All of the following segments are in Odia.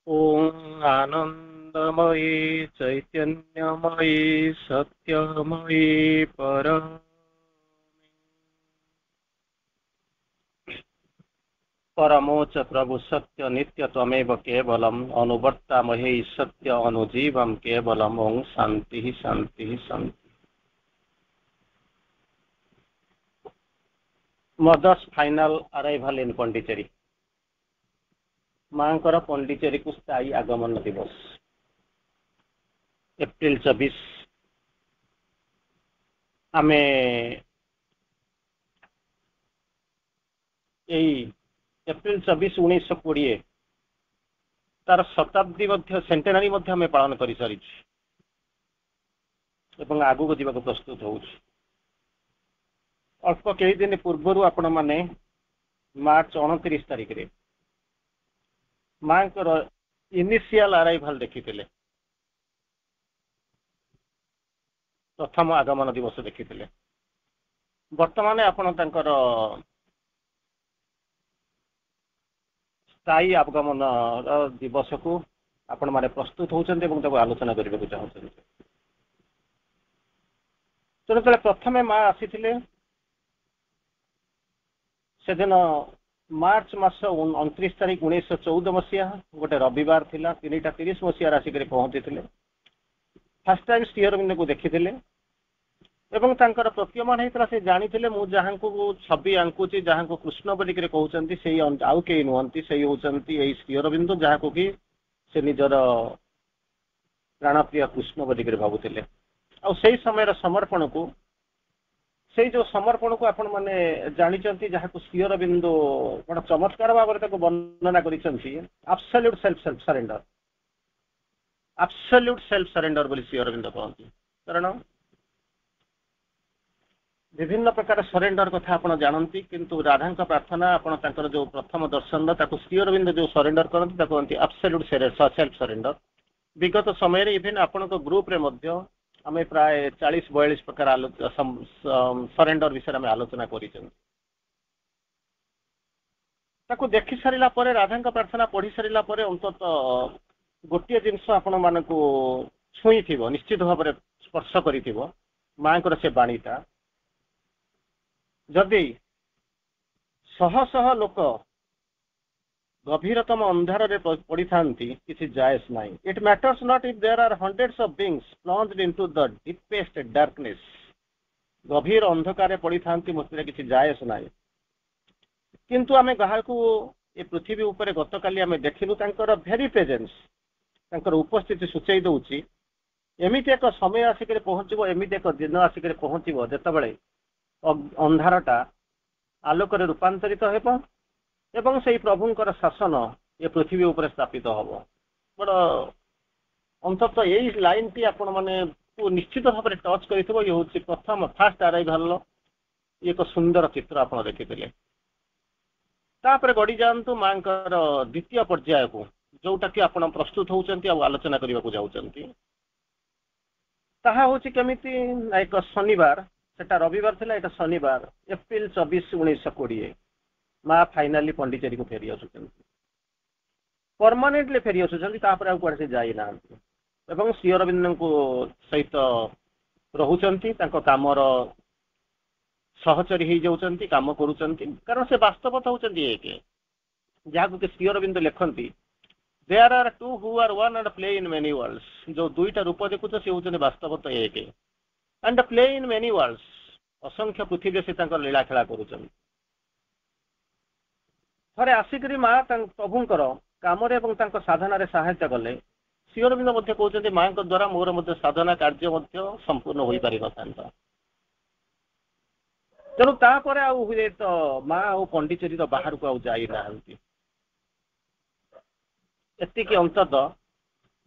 ॐ आनन्दमयी चैतन्यमयी सत्यमयी परमोच प्रभु सत्य नित्य त्वमेव केवलम् अनुवर्तामहे सत्य अनुजीवम केवलम्। ओं शांति शांति शांति। Mother's final arrival in Pondicherry. मांकर पौंडीचेरी को स्थायी आगमन दिवस एप्रिल 24। आमे एप्रिल 24 1920 तार शताब्दी सेंटेनारी आमे पालन कर सारी आगू को जीवा प्रस्तुत हो। अल्प कई दिन पूर्वर आपण मैंने मार्च 29 तारिख रे माँ इनिशियल अराइवल देखी प्रथम आगमन दिवस देखी। वर्तमान आपण तांकर स्थायी आगमन दिवस को आपण माने प्रस्तुत होचंते एवं आलोचना करने को चाहते। तो प्रथम माँ आसी से दिन मार्च मास 29 तारिख 1914 मसीहा गोटे रविवार थिला 3:30 मसीहा आसिक पहुंची थे। फास्ट टाइम श्री अरविंद को देखी एवं तांकर प्रतीयमान होता से जानी मु जहाँ को छवि आंकुची जहाँ को कृष्ण बोलिक कहते से आउ कई नुहति से होती श्री अरविंद जहाँ को कि से निजर प्राणप्रिय कृष्ण बोलिक भावुले। आ समय समर्पण को से जो समर्पण को आपण मैंने जानी जहाँ को श्री अरविंद बड़ा चमत्कार भाव में वर्णना कर absolute self surrender. Absolute self surrender बोली श्री अरविंद कहते। कारण विभिन्न प्रकार सरेंडर कथा आपण जानती किंतु राधा प्रार्थना आपण तांकर जो प्रथम दर्शन श्री अरविंद जो सरेंडर करती एब्सोल्यूट सेल्फ सरेंडर। विगत समय इवेन आपण ग्रुप रे मध्य आमे प्राय 40-42 प्रकार सरेंडर विषय में आलोचना कर देखी सारा राधा प्रार्थना पढ़ी सारा अंतत गोटे जिनस आपण मान छुई थी निश्चित भाव में स्पर्श कर माँ से बाणीटा जदि शह शह लोक गभीरतम अंधार रे पड़ी था किसी जायस नहीं। It matters not if there are hundreds of beings plunged into the deepest darkness. गभीर अंधकार पड़ी था मुझे किसी जायस नहीं किंतु आमे गाह को ये पृथ्वी ऊपर गत काली आमे देखिलु तांकर भेरी प्रेजेंस तांकर उपस्थिति सूचई दउची एमिति एक समय आसिक पहुंचबो एमिति एक दिन आसिक पहुंचबो जेतेबेले अंधारटा आलोक रे रूपांतरित हेबो एवं से प्रभुंकर शासन ये पृथ्वी उपर स्थापित हम बड़ अंतत यही लाइन टी आपण माने निश्चित भाव में टच कर ये हूँ प्रथम फास्ट अराइवल एक सुंदर चित्र आप देखी। तापर गड़ी जातु माँ द्वितीय पर्याय को जोटा कि आप प्रस्तुत होती आलोचना करने को जाऊँगी ताहा हूँ केमिति एक शनिवार सेटा रविवार थिला एटा शनिवार एप्रिल 24 1920 माँ फाइनाली पौंडीचेरी को फेरी आसुच्च परमानेंटली फेरी आसुच्च कुआड़े से जाई ना एवं श्री अरविंद को सहित रोचंती कामर सहचरी हो जाती काम करुँच कारण से वास्तवता होती एक जहाँ कि श्री अरविंद लिखती there are two who are one and play in many worlds. जो दुईटा रूप देखुच सी होती वास्तवता एक and play in many worlds असंख्य पृथ्वी से लीला खेला करुँच। थे आसिक माँ प्रभुंर कम साधन सहायता कले श्री अरविंद कहते माँ द्वारा मोर साधना कार्य संपूर्ण हो पारि न था। तेणु तापर हुए तो माँ आ पौंडीचेरी बाहर को जाना एतिकी अंतत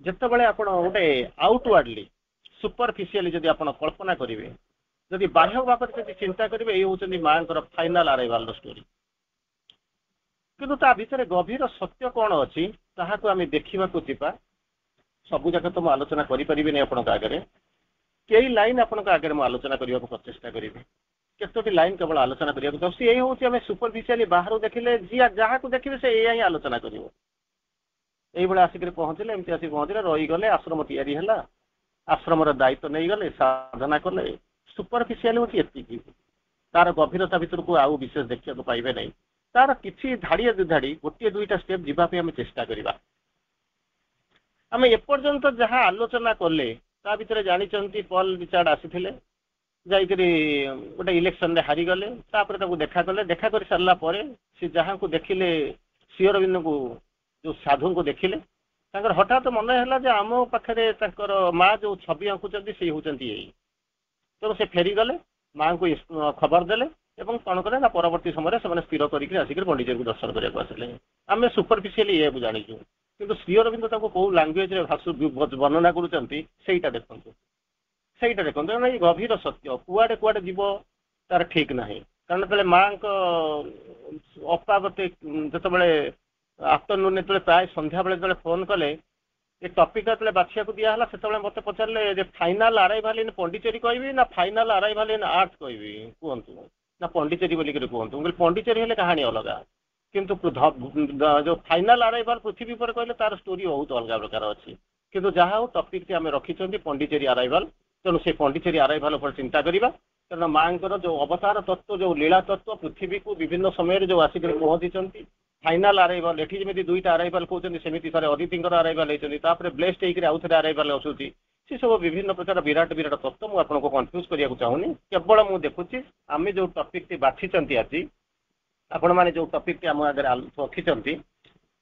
जितेबाला आप गोटे आउटवार्डली सुपरफिशियली जदि आप कल्पना करेंगे जदि बाह्य भाव में चिंता करेंगे ये हूँ माँ फाइनाल अराइवल स्टोरी किंतु ता भीतर गभीर सत्य कौन अच्छी ताहाको आमे देखिबा को जीवा सबु जाक तो आलोचना करि परिबे नै आपन आगे कई लाइन आपन आगे मु आलोचना करने को प्रचेषा करी केतोटी लाइन केवल आलोचना करने यही हूँ आम सुपरफिशियली बाहर देखिले जी जहाँ को देखिए से यही आलोचना कर এইଭଳି ଆସିକରି ପହଞ୍ଚିଲେ, ଏମିତି ଆସିକି ପହଞ୍ଚିଲେ, ରହିଗଲେ, ଆଶ୍ରମ ତିଆରି ହେଲା, ଆଶ୍ରମର ଦାୟିତ୍ୱ ନେଇଗଲେ, ସାଧନା କଲେ। ସୁପରଫିସିଆଲି ହଉଛି ଏତିକି, ତାର ଗଭୀରତା ଭିତରକୁ ଆଉ ବିଶେଷ ଦେଖିବାକୁ ପାଇବେ ନାହିଁ। ତାର କିଛି ଧାଡ଼ିଏ ଧାଡ଼ି, ଗୋଟିଏ ଦୁଇଟା ଷ୍ଟେପ୍ ଯିବା ପାଇଁ ଆମେ ଚେଷ୍ଟା କରିବା। ଆମେ ଏପର୍ଯ୍ୟନ୍ତ ଯାହା ଆଲୋଚନା କଲେ ତା ଭିତରେ ଜାଣିଛନ୍ତି ପଲ୍ ରିଚାର୍ଡ ଆସିଥିଲେ, ଯାଇକରି ଗୋଟେ ଇଲେକ୍ସନରେ ହାରିଗଲେ, ତାପରେ ତାକୁ ଦେଖା କଲେ, ଦେଖା କରି ସାରିଲା ପରେ ସେ ଯାହାକୁ ଦେଖିଲେ, ଶ୍ରୀ ଅରବିନ୍ଦଙ୍କୁ, ଯୋଉ ସାଧୁଙ୍କୁ ଦେଖିଲେ, ତାଙ୍କର ହଠାତ୍ ମନେ ହେଲା ଯେ ଆମ ପାଖରେ ତାଙ୍କର ମା ଯୋଉ ଛବି ଆଙ୍କୁଛନ୍ତି ସେଇ ହଉଛନ୍ତି ଏଇ। ତେଣୁ ସେ ଫେରିଗଲେ, ମାଙ୍କୁ ଖବର ଦେଲେ ଏବଂ କଣ କଲେ ନା ପରବର୍ତ୍ତୀ ସମୟରେ ସେମାନେ ସ୍ଥିର କରିକି ଆସିକି ପଣ୍ଡିଚେରୀକୁ ଦର୍ଶନ କରିବାକୁ ଆସିଲେ। ଆମେ ସୁପରଫିସିଆଲି ଏହାକୁ ଜାଣିଛୁ, କିନ୍ତୁ ଶ୍ରୀ ଅରବିନ୍ଦ ତାଙ୍କୁ କୋଉ ଲାଙ୍ଗୁଏଜରେ ବର୍ଣ୍ଣନା କରୁଛନ୍ତି ସେଇଟା ଦେଖନ୍ତୁ, ସେଇଟା ଦେଖନ୍ତୁ। କାରଣ ଏଇ ଗଭୀର ସତ୍ୟ କୁଆଡେ କୁଆଡେ ଯିବ ତାର ଠିକ ନାହିଁ। କାରଣ ଯେତେବେଳେ ମାଙ୍କ ଅପା ମତେ ଯେତେବେଳେ ଆଫ୍ଟରନୁନ ଯେତେବେଳେ ପ୍ରାୟ ସନ୍ଧ୍ୟାବେଳେ ଯେତେବେଳେ ଫୋନ କଲେ, ଏ ଟପିକ ଯେତେବେଳେ ବାଛିବାକୁ ଦିଆହେଲା, ସେତେବେଳେ ମତେ ପଚାରିଲେ ଯେ ଫାଇନାଲ ଆରାଇଭାଲ ଇନ୍ ପଣ୍ଡିଚେରୀ କହିବି ନା ଫାଇନାଲ ଆରାଇଭାଲ ଇନ୍ ଆର୍ଥ କହିବି, କୁହନ୍ତୁ। ନା ପଣ୍ଡିଚେରୀ ବୋଲିକରି କୁହନ୍ତୁ। ମୁଁ କହିଲି ପଣ୍ଡିଚେରୀ ହେଲେ କାହାଣୀ ଅଲଗା, କିନ୍ତୁ ଯୋଉ ଫାଇନାଲ ଆରାଇଭାଲ ପୃଥିବୀ ଉପରେ କହିଲେ ତାର ଷ୍ଟୋରି ବହୁତ ଅଲଗା ପ୍ରକାର ଅଛି। କିନ୍ତୁ ଯାହା ହଉ ଟପିକଟି ଆମେ ରଖିଛନ୍ତି ପଣ୍ଡିଚେରୀ ଆରାଇଭାଲ। ତେଣୁ ସେ ପଣ୍ଡିଚେରୀ ଆରାଇଭାଲ ଉପରେ ଚିନ୍ତା କରିବା। କାରଣ ମାଙ୍କର ଯୋଉ ଅବତାର ତତ୍ତ୍ୱ, ଯୋଉ ଲୀଳା ତତ୍ତ୍ୱ, ପୃଥିବୀକୁ ବିଭିନ୍ନ ସମୟରେ ଯୋଉ ଆସିକରି ପହଞ୍ଚିଛନ୍ତି, ଫାଇନାଲ ଆରାଇଭାଲ, ଏଠି ଯେମିତି ଦୁଇଟା ଆରାଇଭାଲ କହୁଛନ୍ତି, ସେମିତି ଥରେ ଅଦିତିଙ୍କର ଆରାଇଭାଲ ହେଇଛନ୍ତି, ତାପରେ ବ୍ଲେସ୍ଡ ହେଇକରି ଆଉ ଥରେ ଆରାଇଭାଲ ଆସୁଛି। ସେ ସବୁ ବିଭିନ୍ନ ପ୍ରକାର ବିରାଟ ବିରାଟ ତତ୍ତ୍ୱ। ମୁଁ ଆପଣଙ୍କୁ କନଫ୍ୟୁଜ କରିବାକୁ ଚାହୁଁନି, କେବଳ ମୁଁ ଦେଖୁଛି ଆମେ ଯୋଉ ଟପିକଟି ବାଛିଛନ୍ତି ଆଜି, ଆପଣମାନେ ଯୋଉ ଟପିକଟି ଆମ ଆଗରେ ରଖିଛନ୍ତି,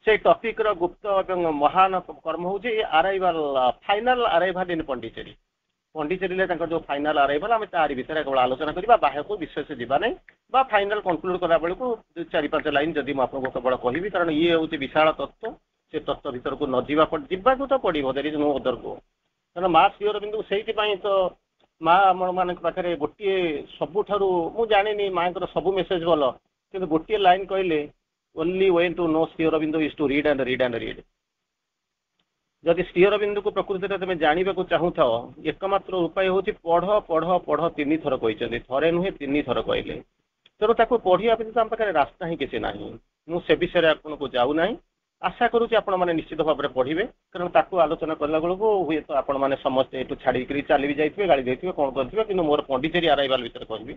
ସେଇ ଟପିକର ଗୁପ୍ତ ଏବଂ ମହାନ କର୍ମ ହଉଛି arrival, final arrival in Pondicherry. ପଣ୍ଡିଚେରୀରେ ତାଙ୍କର ଯୋଉ ଫାଇନାଲ ଆରାଇଭାଲ, ଆମେ ତାରି ଭିତରେ କେବଳ ଆଲୋଚନା କରିବା, ବାହାରକୁ ବିଶେଷ ଯିବା ନାହିଁ। ବା ଫାଇନାଲ କନକ୍ଲୁଡ କଲା ବେଳକୁ 4-5 ଲାଇନ ଯଦି ମୁଁ ଆପଣଙ୍କୁ କେବଳ କହିବି, କାରଣ ଇଏ ହେଉଛି ବିଶାଳ ତତ୍ତ୍ୱ। ସେ ତତ୍ତ୍ୱ ଭିତରକୁ ନ ଯିବାକୁ ତ ପଡିବ, ଦେयर ଇଜ ନୋ ଅଦର ଗୋ। କାରଣ ମା ଶ୍ରୀ ଅରବିନ୍ଦଙ୍କୁ ସେଇଥିପାଇଁ ତ ମା ଆମ ମାନଙ୍କ ପାଖରେ ଗୋଟିଏ ସବୁଠାରୁ, ମୁଁ ଜାଣିନି ମାଙ୍କର ସବୁ ମେସେଜ ଭଲ, କିନ୍ତୁ ଗୋଟିଏ ଲାଇନ କହିଲେ, only way to know Shri Aurobindo is to read and read and read. ଯଦି ଶ୍ରୀ ଅରବିନ୍ଦଙ୍କୁ ପ୍ରକୃତିରେ ତମେ ଜାଣିବାକୁ ଚାହୁଁଥାଅ, ଏକମାତ୍ର ଉପାୟ ହେଉଛି ପଢ ପଢ ପଢ। 3 ଥର କହିଛନ୍ତି, ଥରେ ନୁହେଁ 3 ଥର କହିଲେ। ତେଣୁ ତାକୁ ପଢିବା ବ୍ୟତୀତ ଆମ ପାଖରେ ରାସ୍ତା ହିଁ କିଛି ନାହିଁ। ମୁଁ ସେ ବିଷୟରେ ଆପଣଙ୍କୁ ଯାଉନାହିଁ। ଆଶା କରୁଛି ଆପଣମାନେ ନିଶ୍ଚିତ ଭାବରେ ପଢିବେ, କାରଣ ତାକୁ ଆଲୋଚନା କଲା ବେଳକୁ ହୁଏତ ଆପଣମାନେ ସମସ୍ତେ ଏଠୁ ଛାଡିକରି ଚାଲି ବି ଯାଇଥିବେ, ଗାଳି ଦେଇଥିବେ, କଣ କରିଥିବେ, କିନ୍ତୁ ମୋର ପଣ୍ଡିଚେରୀ ଆରାଇଭାଲ ଭିତରେ କହିବି।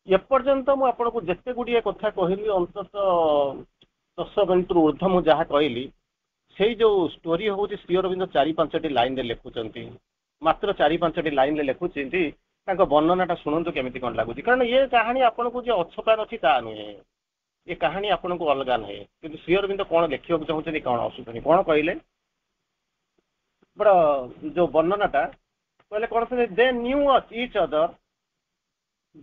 ଏପର୍ଯ୍ୟନ୍ତ ମୁଁ ଆପଣଙ୍କୁ ଯେତେ ଗୁଡିଏ କଥା କହିଲି, ଅନ୍ତତଃ 10 ମିନିଟରୁ ଉର୍ଦ୍ଧ୍ୱ ମୁଁ ଯାହା କହିଲି, ସେଇ ଯୋଉ ଷ୍ଟୋରି ହଉଛି ଶ୍ରୀ ଅରବିନ୍ଦ 4-5ଟି ଲାଇନରେ ଲେଖୁଛନ୍ତି, ମାତ୍ର 4-5ଟି ଲାଇନରେ ଲେଖୁଛନ୍ତି। ତାଙ୍କ ବର୍ଣ୍ଣନାଟା ଶୁଣନ୍ତୁ କେମିତି କଣ ଲାଗୁଛି। କାରଣ ଏ କାହାଣୀ ଆପଣଙ୍କୁ ଯେ ଅଛପାର ଅଛି ତା ନୁହେଁ, ଏ କାହାଣୀ ଆପଣଙ୍କୁ ଅଲଗା ନୁହେଁ। କିନ୍ତୁ ଶ୍ରୀ ଅରବିନ୍ଦ କଣ ଲେଖିବାକୁ ଚାହୁଁଛନ୍ତି, କଣ ଆସୁଛନ୍ତି, କଣ କହିଲେ, ବଡ ଯୋଉ ବର୍ଣ୍ଣନାଟା କହିଲେ, କଣ they knew each other,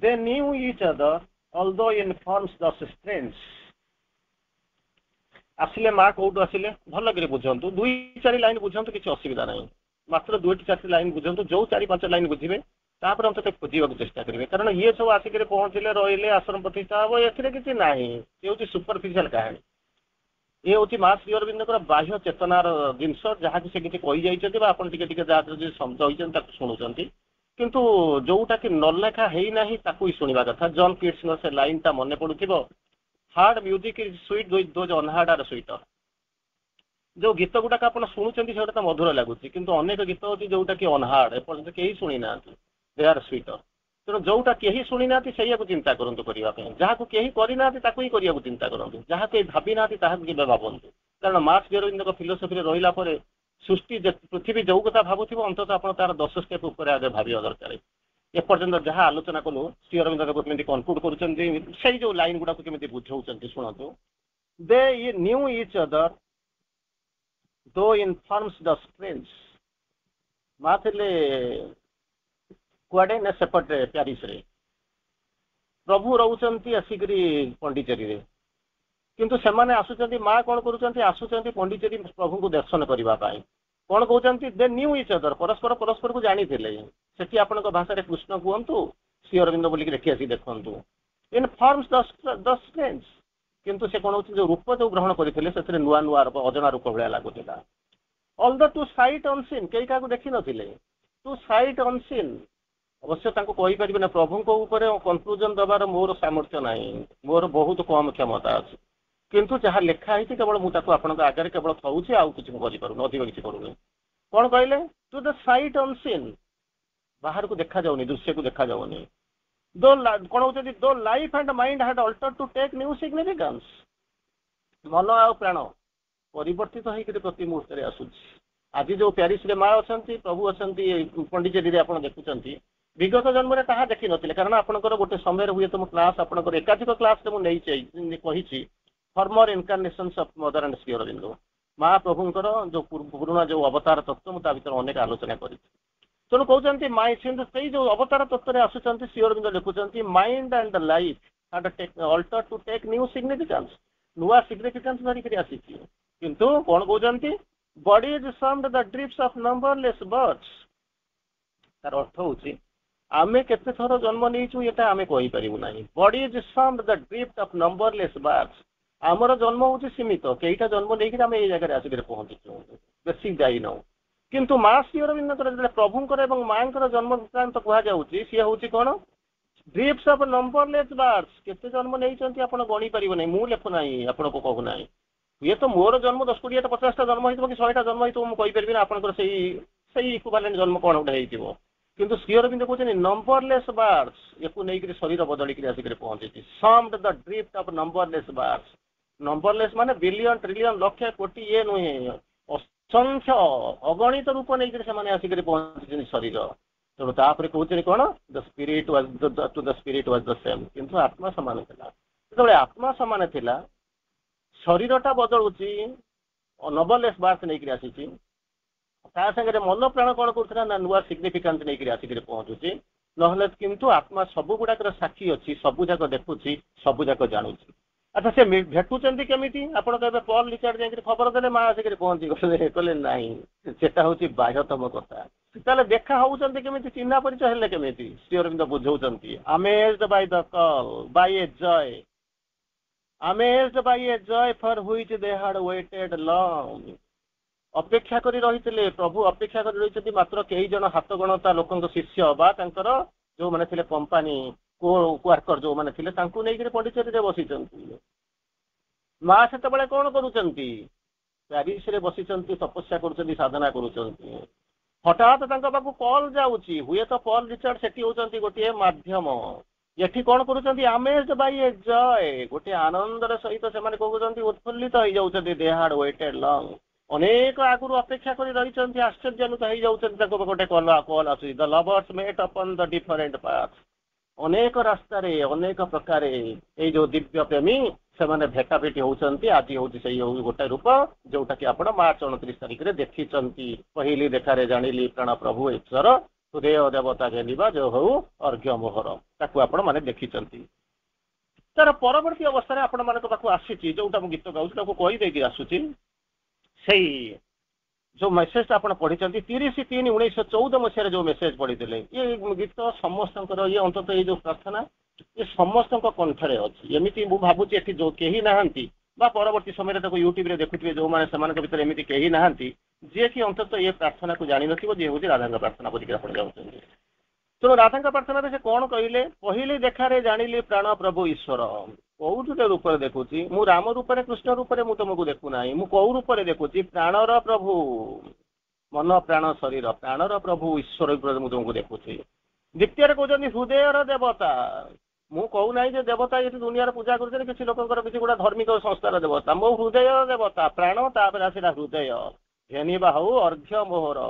they knew each other although in forms thus strange. ଆସିଲେ ମା କୋଉଠୁ ଆସିଲେ ଭଲ କରି ବୁଝନ୍ତୁ, 2-4 ଲାଇନ ବୁଝନ୍ତୁ, କିଛି ଅସୁବିଧା ନାହିଁ। ମାତ୍ର 2-4 ଲାଇନ ବୁଝନ୍ତୁ, ଯୋଉ 4-5 ଲାଇନ ବୁଝିବେ ତାପରେ ଅନ୍ତତଃ ଖୋଜିବାକୁ ଚେଷ୍ଟା କରିବେ। କାରଣ ଇଏ ସବୁ ଆସିକରି ପହଞ୍ଚିଲେ, ରହିଲେ, ଆଶ୍ରମ ପ୍ରତିଷ୍ଠା ହବ, ଏଥିରେ କିଛି ନାହିଁ। ଏ ହେଉଛି ସୁପରଫିସିଆଲ କାହାଣୀ। ଏ ହେଉଛି ମା ଶ୍ରୀ ଅରବିନ୍ଦଙ୍କର ବାହ୍ୟ ଚେତନାର ଜିନିଷ, ଯାହାକୁ ସେ କିଛି କହିଯାଇଛନ୍ତି ବା ଆପଣ ଟିକେ ଟିକେ ଯାହା କହିଛନ୍ତି ତାକୁ ଶୁଣୁଛନ୍ତି। କିନ୍ତୁ ଯୋଉଟା କି ନଲେଖା ହେଇନାହିଁ ତାକୁ ହିଁ ଶୁଣିବା କଥା। ଜନ୍ କିଟ୍ସଙ୍କ ସେ ଲାଇନଟା ମନେ ପଡୁଥିବ, heard music is sweet those unheard are sweeter. ଯୋଉ ଗୀତ ଗୁଡାକ ଆପଣ ଶୁଣୁଛନ୍ତି ସେଗୁଡା ତ ମଧୁର ଲାଗୁଛି, କିନ୍ତୁ ଅନେକ ଗୀତ ଅଛି ଯୋଉଟା କି ଅନହାର୍ଡ, ଏପର୍ଯ୍ୟନ୍ତ କେହି ଶୁଣି ନାହାନ୍ତି, ଦେ ଆର ସୁଇଟର। ତେଣୁ ଯୋଉଟା କେହି ଶୁଣି ନାହାନ୍ତି ସେଇଆକୁ ଚିନ୍ତା କରନ୍ତୁ କରିବା ପାଇଁ, ଯାହାକୁ କେହି କରିନାହାନ୍ତି ତାକୁ ହିଁ କରିବାକୁ ଚିନ୍ତା କରନ୍ତୁ, ଯାହା କେହି ଭାବି ନାହାନ୍ତି ତାହାକୁ କେବେ ଭାବନ୍ତୁ। କାରଣ ମା ଶ୍ରୀ ଅରବିନ୍ଦଙ୍କ ଫିଲୋସଫିରେ ରହିଲା ପରେ ସୃଷ୍ଟି ପୃଥିବୀ ଯୋଉ କଥା ଭାବୁଥିବ, ଅନ୍ତତଃ ଆପଣ ତାର 10 ଷ୍ଟେପ ଉପରେ ଆଗେ ଭାବିବା ଦରକାର। ଏପର୍ଯ୍ୟନ୍ତ ଯାହା ଆଲୋଚନା କଲୁ, ଶ୍ରୀ ଅରବିନ୍ଦ କେମିତି କନକ୍ଲୁଡ କରୁଛନ୍ତି, ସେଇ ଯୋଉ ଲାଇନ ଗୁଡାକୁ କେମିତି ବୁଝାଉଛନ୍ତି ଶୁଣନ୍ତୁ। ଦେ ନ୍ୟୁ ଇଚ୍ ଅଦର ଦୋ ଇନ୍ ଫର୍ମସ୍ ଦ ଷ୍ଟ୍ରେଞ୍ଜ। ମା ଥିଲେ କୁଆଡେ ନା ସେପଟେ ପ୍ୟାରିସରେ, ପ୍ରଭୁ ରହୁଛନ୍ତି ଆସିକରି ପଣ୍ଡିଚେରୀରେ। କିନ୍ତୁ ସେମାନେ ଆସୁଛନ୍ତି, ମା କଣ କରୁଛନ୍ତି, ଆସୁଛନ୍ତି ପଣ୍ଡିଚେରୀ ପ୍ରଭୁଙ୍କୁ ଦର୍ଶନ କରିବା ପାଇଁ। କଣ କହୁଛନ୍ତି, ଦେ ନ୍ୟୁ ଇଚ୍ ଅଦର, ପରସ୍ପର ପରସ୍ପରକୁ ଜାଣିଥିଲେ। ସେଠି ଆପଣଙ୍କ ଭାଷାରେ କୃଷ୍ଣ କୁହନ୍ତୁ, ଶ୍ରୀ ଅରବିନ୍ଦ ବୋଲିକି ଲେଖି ଆସି ଦେଖନ୍ତୁ, ଇନ୍ ଫର୍ମସ୍ ଦ ଷ୍ଟ୍ରେଞ୍ଜ। କିନ୍ତୁ ସେ କଣ ହଉଛି, ଯୋଉ ରୂପ ଯୋଉ ଗ୍ରହଣ କରିଥିଲେ ସେଥିରେ ନୂଆ ନୂଆ ଅଜଣା ରୂପ ଭଳିଆ ଲାଗୁଥିଲା। All the two side unseen, କେହି କାହାକୁ ଦେଖିନଥିଲେ, ଟୁ ସାଇଟ୍ ଅନସିନ୍। ଅବଶ୍ୟ ତାଙ୍କୁ କହିପାରିବେ ନା, ପ୍ରଭୁଙ୍କ ଉପରେ କନକ୍ଲୁଜନ ଦେବାର ମୋର ସାମର୍ଥ୍ୟ ନାହିଁ, ମୋର ବହୁତ କମ କ୍ଷମତା ଅଛି। କିନ୍ତୁ ଯାହା ଲେଖା ହେଇଛି କେବଳ ମୁଁ ତାକୁ ଆପଣଙ୍କ ଆଗରେ କେବଳ ଥଉଛି, ଆଉ କିଛି ମୁଁ କରିପାରୁନି, ଅଧିକ କିଛି କରୁନି। କଣ କହିଲେ? ଟୁ ଦ ସାଇଟ୍ ଅନସିନ୍, ବାହାରକୁ ଦେଖାଯାଉନି, ଦୃଶ୍ୟକୁ ଦେଖାଯାଉନି। କଣ ହଉଛନ୍ତି? Though life and mind had altered to take new significance, ମନ ଆଉ ପ୍ରାଣ ପରିବର୍ତ୍ତିତ ହେଇକି ପ୍ରତି ମୁହୂର୍ତ୍ତରେ ଆସୁଛି। ଆଜି ଯୋଉ ପ୍ୟାରିସରେ ମା ଅଛନ୍ତି, ପ୍ରଭୁ ଅଛନ୍ତି, ପଣ୍ଡିଚେରୀରେ ଆପଣ ଦେଖୁଛନ୍ତି, ବିଗତ ଜନ୍ମରେ ତାହା ଦେଖିନଥିଲେ। କାରଣ ଆପଣଙ୍କର ଗୋଟେ ସମୟରେ ହୁଏତ ମୁଁ କ୍ଲାସ୍, ଆପଣଙ୍କର ଏକାଧିକ କ୍ଲାସରେ ମୁଁ ନେଇଛି, କହିଛି former incarnations of Mother and Sri Aurobindo, ମା ପ୍ରଭୁଙ୍କର ଯୋଉ ପୁରୁଣା ଯୋଉ ଅବତାର ତତ୍ତ୍ୱ, ମୁଁ ତା ଭିତରେ ଅନେକ ଆଲୋଚନା କରିଛି। ତେଣୁ କହୁଛନ୍ତି ସେଇ ଯୋଉ ଅବତାର ତତ୍ତ୍ୱରେ ଆସୁଛନ୍ତି, ଶ୍ରୀ ଅରବିନ୍ଦ ଲେଖୁଛନ୍ତି mind and life had altered to take new significance, ନୂଆ ସିଗ୍ନିଫିକାନ୍ସ ଧରିକିରି ଆସିଛି। କିନ୍ତୁ କଣ କହୁଛନ୍ତି? Body is summed the drips of numberless birds, ତାର ଅର୍ଥ ହଉଛି ଆମେ କେତେ ଥର ଜନ୍ମ ନେଇଛୁ ଏଟା ଆମେ କହିପାରିବୁ ନାହିଁ। Body is summed the drips of numberless ବର୍ଡସ୍, ଆମର ଜନ୍ମ ହଉଛି ସୀମିତ, କେଇଟା ଜନ୍ମ ନେଇକି ଆମେ ଏଇ ଜାଗାରେ ଆସିକି ପହଞ୍ଚିଛୁ, ବେଶୀ ଯାଇନାହୁଁ। କିନ୍ତୁ ମା ଶ୍ରୀ ଅରବିନ୍ଦଙ୍କର ଯେତେବେଳେ ପ୍ରଭୁଙ୍କର ଏବଂ ମାଙ୍କର ଜନ୍ମ ବୃତ୍ତାନ୍ତ କୁହାଯାଉଛି, ସିଏ ହଉଛି କଣ? ଡ୍ରିପ୍ସ ଅଫ ନମ୍ବରଲେସ୍ ବାର୍ଡସ୍, କେତେ ଜନ୍ମ ନେଇଛନ୍ତି ଆପଣ ଗଣି ପାରିବେ ନାହିଁ, ମୁଁ ଲେଖୁନାହିଁ, ଆପଣଙ୍କୁ କହୁନାହିଁ। ହୁଏତ ମୋର ଜନ୍ମ 10 କୋଡ଼ିଏଟା 50ଟା ଜନ୍ମ ହେଇଥିବ କି 100ଟା ଜନ୍ମ ହେଇଥିବ, ମୁଁ କହିପାରିବି ନା ଆପଣଙ୍କର ସେଇ ଇକ୍ୱାଲେଣ୍ଟ ଜନ୍ମ କଣ ଗୋଟେ ହେଇଥିବ। କିନ୍ତୁ ଶ୍ରୀ ଅରବିନ୍ଦ କହୁଛନ୍ତି ନମ୍ବରଲେସ୍ ବାର୍ଡସ୍, ୟାକୁ ନେଇକରି ଶରୀର ବଦଳିକିରି ଆସିକରି ପହଞ୍ଚିଛି। ସମଡ୍ ଦ ଡ୍ରିଫ୍ଟ ଅଫ ନମ୍ବରଲେସ୍ ବାର୍ଡସ୍, ନମ୍ବରଲେସ୍ ମାନେ ବିଲିୟନ ଟ୍ରିଲିୟନ ଲକ୍ଷ କୋଟି, ଇଏ ନୁହେଁ, ଅସଂଖ୍ୟ ଅଗଣିତ ରୂପ ନେଇକରି ସେମାନେ ଆସିକରି ପହଞ୍ଚିଛନ୍ତି ଶରୀର। ତେଣୁ ତାପରେ କହୁଛନ୍ତି କଣ? ଦ ସ୍ପିରିଟ୍ ୱାଜ୍ ଦ ସେମ୍, କିନ୍ତୁ ଆତ୍ମା ସମାନ ଥିଲା। ଯେତେବେଳେ ଆତ୍ମା ସମାନ ଥିଲା, ଶରୀରଟା ବଦଳୁଛି, ନମ୍ବରଲେସ୍ ବାର୍ଥ ନେଇକରି ଆସିଛି, ତା ସାଙ୍ଗରେ ମନ ପ୍ରାଣ କଣ କରୁଥିଲା ନା ନୂଆ ସିଗ୍ନିଫିକାନ୍ସ ନେଇକରି ଆସିକରି ପହଞ୍ଚୁଛି। ନହେଲେ କିନ୍ତୁ ଆତ୍ମା ସବୁ ଗୁଡାକର ସାକ୍ଷୀ ଅଛି, ସବୁ ଯାକ ଦେଖୁଛି, ସବୁ ଯାକ ଜାଣୁଛି। ଆଚ୍ଛା, ସେ ଭେଟୁଛନ୍ତି କେମିତି? ଆପଣ କହିବେ ପଲ୍ ରିଚାର୍ଡ ଯାଇକରି ଖବର ଦେଲେ, ମା ଆସିକରି ପହଞ୍ଚି ଗଲେ, କହିଲେ ନାହିଁ, ସେଟା ହଉଛି ବାହ୍ୟତମ କଥା। ତାହେଲେ ଦେଖା ହଉଛନ୍ତି କେମିତି, ଚିହ୍ନା ପରିଚୟ ହେଲେ କେମିତି? ଶ୍ରୀ ଅରବିନ୍ଦ ବୁଝଉଛନ୍ତି, amazed by the call, by a joy, amazed by a joy for which they had waited long, ଅପେକ୍ଷା କରି ରହିଥିଲେ, ପ୍ରଭୁ ଅପେକ୍ଷା କରି ରହିଛନ୍ତି ମାତ୍ର କେଇ ଜଣ ହାତ ଗଣତା ଲୋକଙ୍କ ଶିଷ୍ୟ ବା ତାଙ୍କର ଯୋଉମାନେ ଥିଲେ କମ୍ପାନୀ କୋୱାର୍କର ଯୋଉମାନେ ଥିଲେ, ତାଙ୍କୁ ନେଇକରି ପଣ୍ଡିଚେରୀରେ ବସିଛନ୍ତି। ମା ସେତେବେଳେ କଣ କରୁଛନ୍ତି? ପ୍ୟାରିସରେ ବସିଛନ୍ତି, ତପସ୍ୟା କରୁଛନ୍ତି, ସାଧନା କରୁଛନ୍ତି। ହଠାତ୍ ତାଙ୍କ ପାଖକୁ କଲ୍ ଯାଉଛି, ହୁଏତ ପଲ୍ ରିଚାର୍ଡ ସେଠି ହଉଛନ୍ତି ଗୋଟିଏ ମାଧ୍ୟମ, ଏଠି କଣ କରୁଛନ୍ତି? ଆମେଜ୍ଡ ବାଇ ଏ ଜୟ, ଗୋଟିଏ ଆନନ୍ଦର ସହିତ ସେମାନେ କହୁଛନ୍ତି, ଉତ୍ଫୁଲ୍ଲିତ ହେଇଯାଉଛନ୍ତି। ଦେ ହାଡ ୱେଟେଡ ଲଙ୍ଗ, ଅନେକ ଆଗରୁ ଅପେକ୍ଷା କରି ରହିଛନ୍ତି, ଆଶ୍ଚର୍ଯ୍ୟାନ୍ୱିତ ହେଇଯାଉଛନ୍ତି। ତାଙ୍କ ଗୋଟେ କଲ୍ ଆସୁଛି, the lovers met upon the different path, ଅନେକ ରାସ୍ତାରେ ଅନେକ ପ୍ରକାରେ ଏଇ ଯୋଉ ଦିବ୍ୟ ପ୍ରେମୀ ସେମାନେ ଭେଟାଭେଟି ହଉଛନ୍ତି। ଆଜି ହଉଛି ସେଇ ଗୋଟେ ରୂପ ଯୋଉଟା କି ଆପଣ ମାର୍ଚ୍ଚ 29 ତାରିଖରେ ଦେଖିଛନ୍ତି। ପହିଲି ଦେଖାରେ ଜାଣିଲି ପ୍ରାଣ ପ୍ରଭୁ ଈଶ୍ୱର, ହୃଦୟ ଦେବତା ଘେନିବା ଯୋଉ ହଉ ଅର୍ଘ୍ୟ ମୋହର, ତାକୁ ଆପଣ ମାନେ ଦେଖିଛନ୍ତି। ତାର ପରବର୍ତ୍ତୀ ଅବସ୍ଥାରେ ଆପଣ ମାନଙ୍କ ପାଖକୁ ଆସିଛି, ଯୋଉଟା ମୁଁ ଗୀତ ଗାଉଛି ତାକୁ କହିଦେଇକି ଆସୁଛି। ସେଇ ଯୋଉ ମେସେଜ ଆପଣ ପଢିଛନ୍ତି 30/3/1914 ମସିହାରେ ଯୋଉ ମେସେଜ ପଢିଥିଲେ, ଇଏ ଗୀତ ସମସ୍ତଙ୍କର, ଇଏ ଅନ୍ତତଃ ଏଇ ଯୋଉ ପ୍ରାର୍ଥନା ଏ ସମସ୍ତଙ୍କ କଣ୍ଠରେ ଅଛି। ଏମିତି ମୁଁ ଭାବୁଛି ଏଠି ଯୋଉ କେହି ନାହାନ୍ତି, ବା ପରବର୍ତ୍ତୀ ସମୟରେ ତାକୁ ୟୁଟ୍ୟୁବରେ ଦେଖୁଥିବେ ଯୋଉମାନେ, ସେମାନଙ୍କ ଭିତରେ ଏମିତି କେହି ନାହାନ୍ତି ଯିଏକି ଅନ୍ତତଃ ଏ ପ୍ରାର୍ଥନାକୁ ଜାଣିନଥିବ, ଯିଏ ହଉଛି ରାଧାଙ୍କ ପ୍ରାର୍ଥନା ବୋଲିକି ଆପଣ ଯାଉଛନ୍ତି। ତେଣୁ ରାଧାଙ୍କ ପ୍ରାର୍ଥନାରେ ସେ କଣ କହିଲେ? ପହିଲି ଦେଖାରେ ଜାଣିଲି ପ୍ରାଣ ପ୍ରଭୁ ଈଶ୍ୱର, କୋଉ ଗୋଟେ ରୂପରେ ଦେଖୁଛି ମୁଁ, ରାମ ରୂପରେ, କୃଷ୍ଣ ରୂପରେ ମୁଁ ତମକୁ ଦେଖୁନାହିଁ, ମୁଁ କୋଉ ରୂପରେ ଦେଖୁଛି? ପ୍ରାଣର ପ୍ରଭୁ, ମନ ପ୍ରାଣ ଶରୀର ପ୍ରାଣର ପ୍ରଭୁ ଈଶ୍ୱର ରୂପରେ ମୁଁ ତମକୁ ଦେଖୁଛି। ଦ୍ୱିତୀୟରେ କହୁଛନ୍ତି ହୃଦୟର ଦେବତା, ମୁଁ କହୁନାହିଁ ଯେ ଦେବତା ଏଠି ଦୁନିଆରେ ପୂଜା କରୁଛନ୍ତି, କିଛି ଲୋକଙ୍କର କିଛି ଗୋଟେ ଧାର୍ମିକ ସଂସ୍ଥାର ଦେବତା, ମୋ ହୃଦୟର ଦେବତା ପ୍ରାଣ, ତାପରେ ଆସିଲା ହୃଦୟ, ଘେନିବା ହଉ ଅର୍ଘ୍ୟ ମୋହର,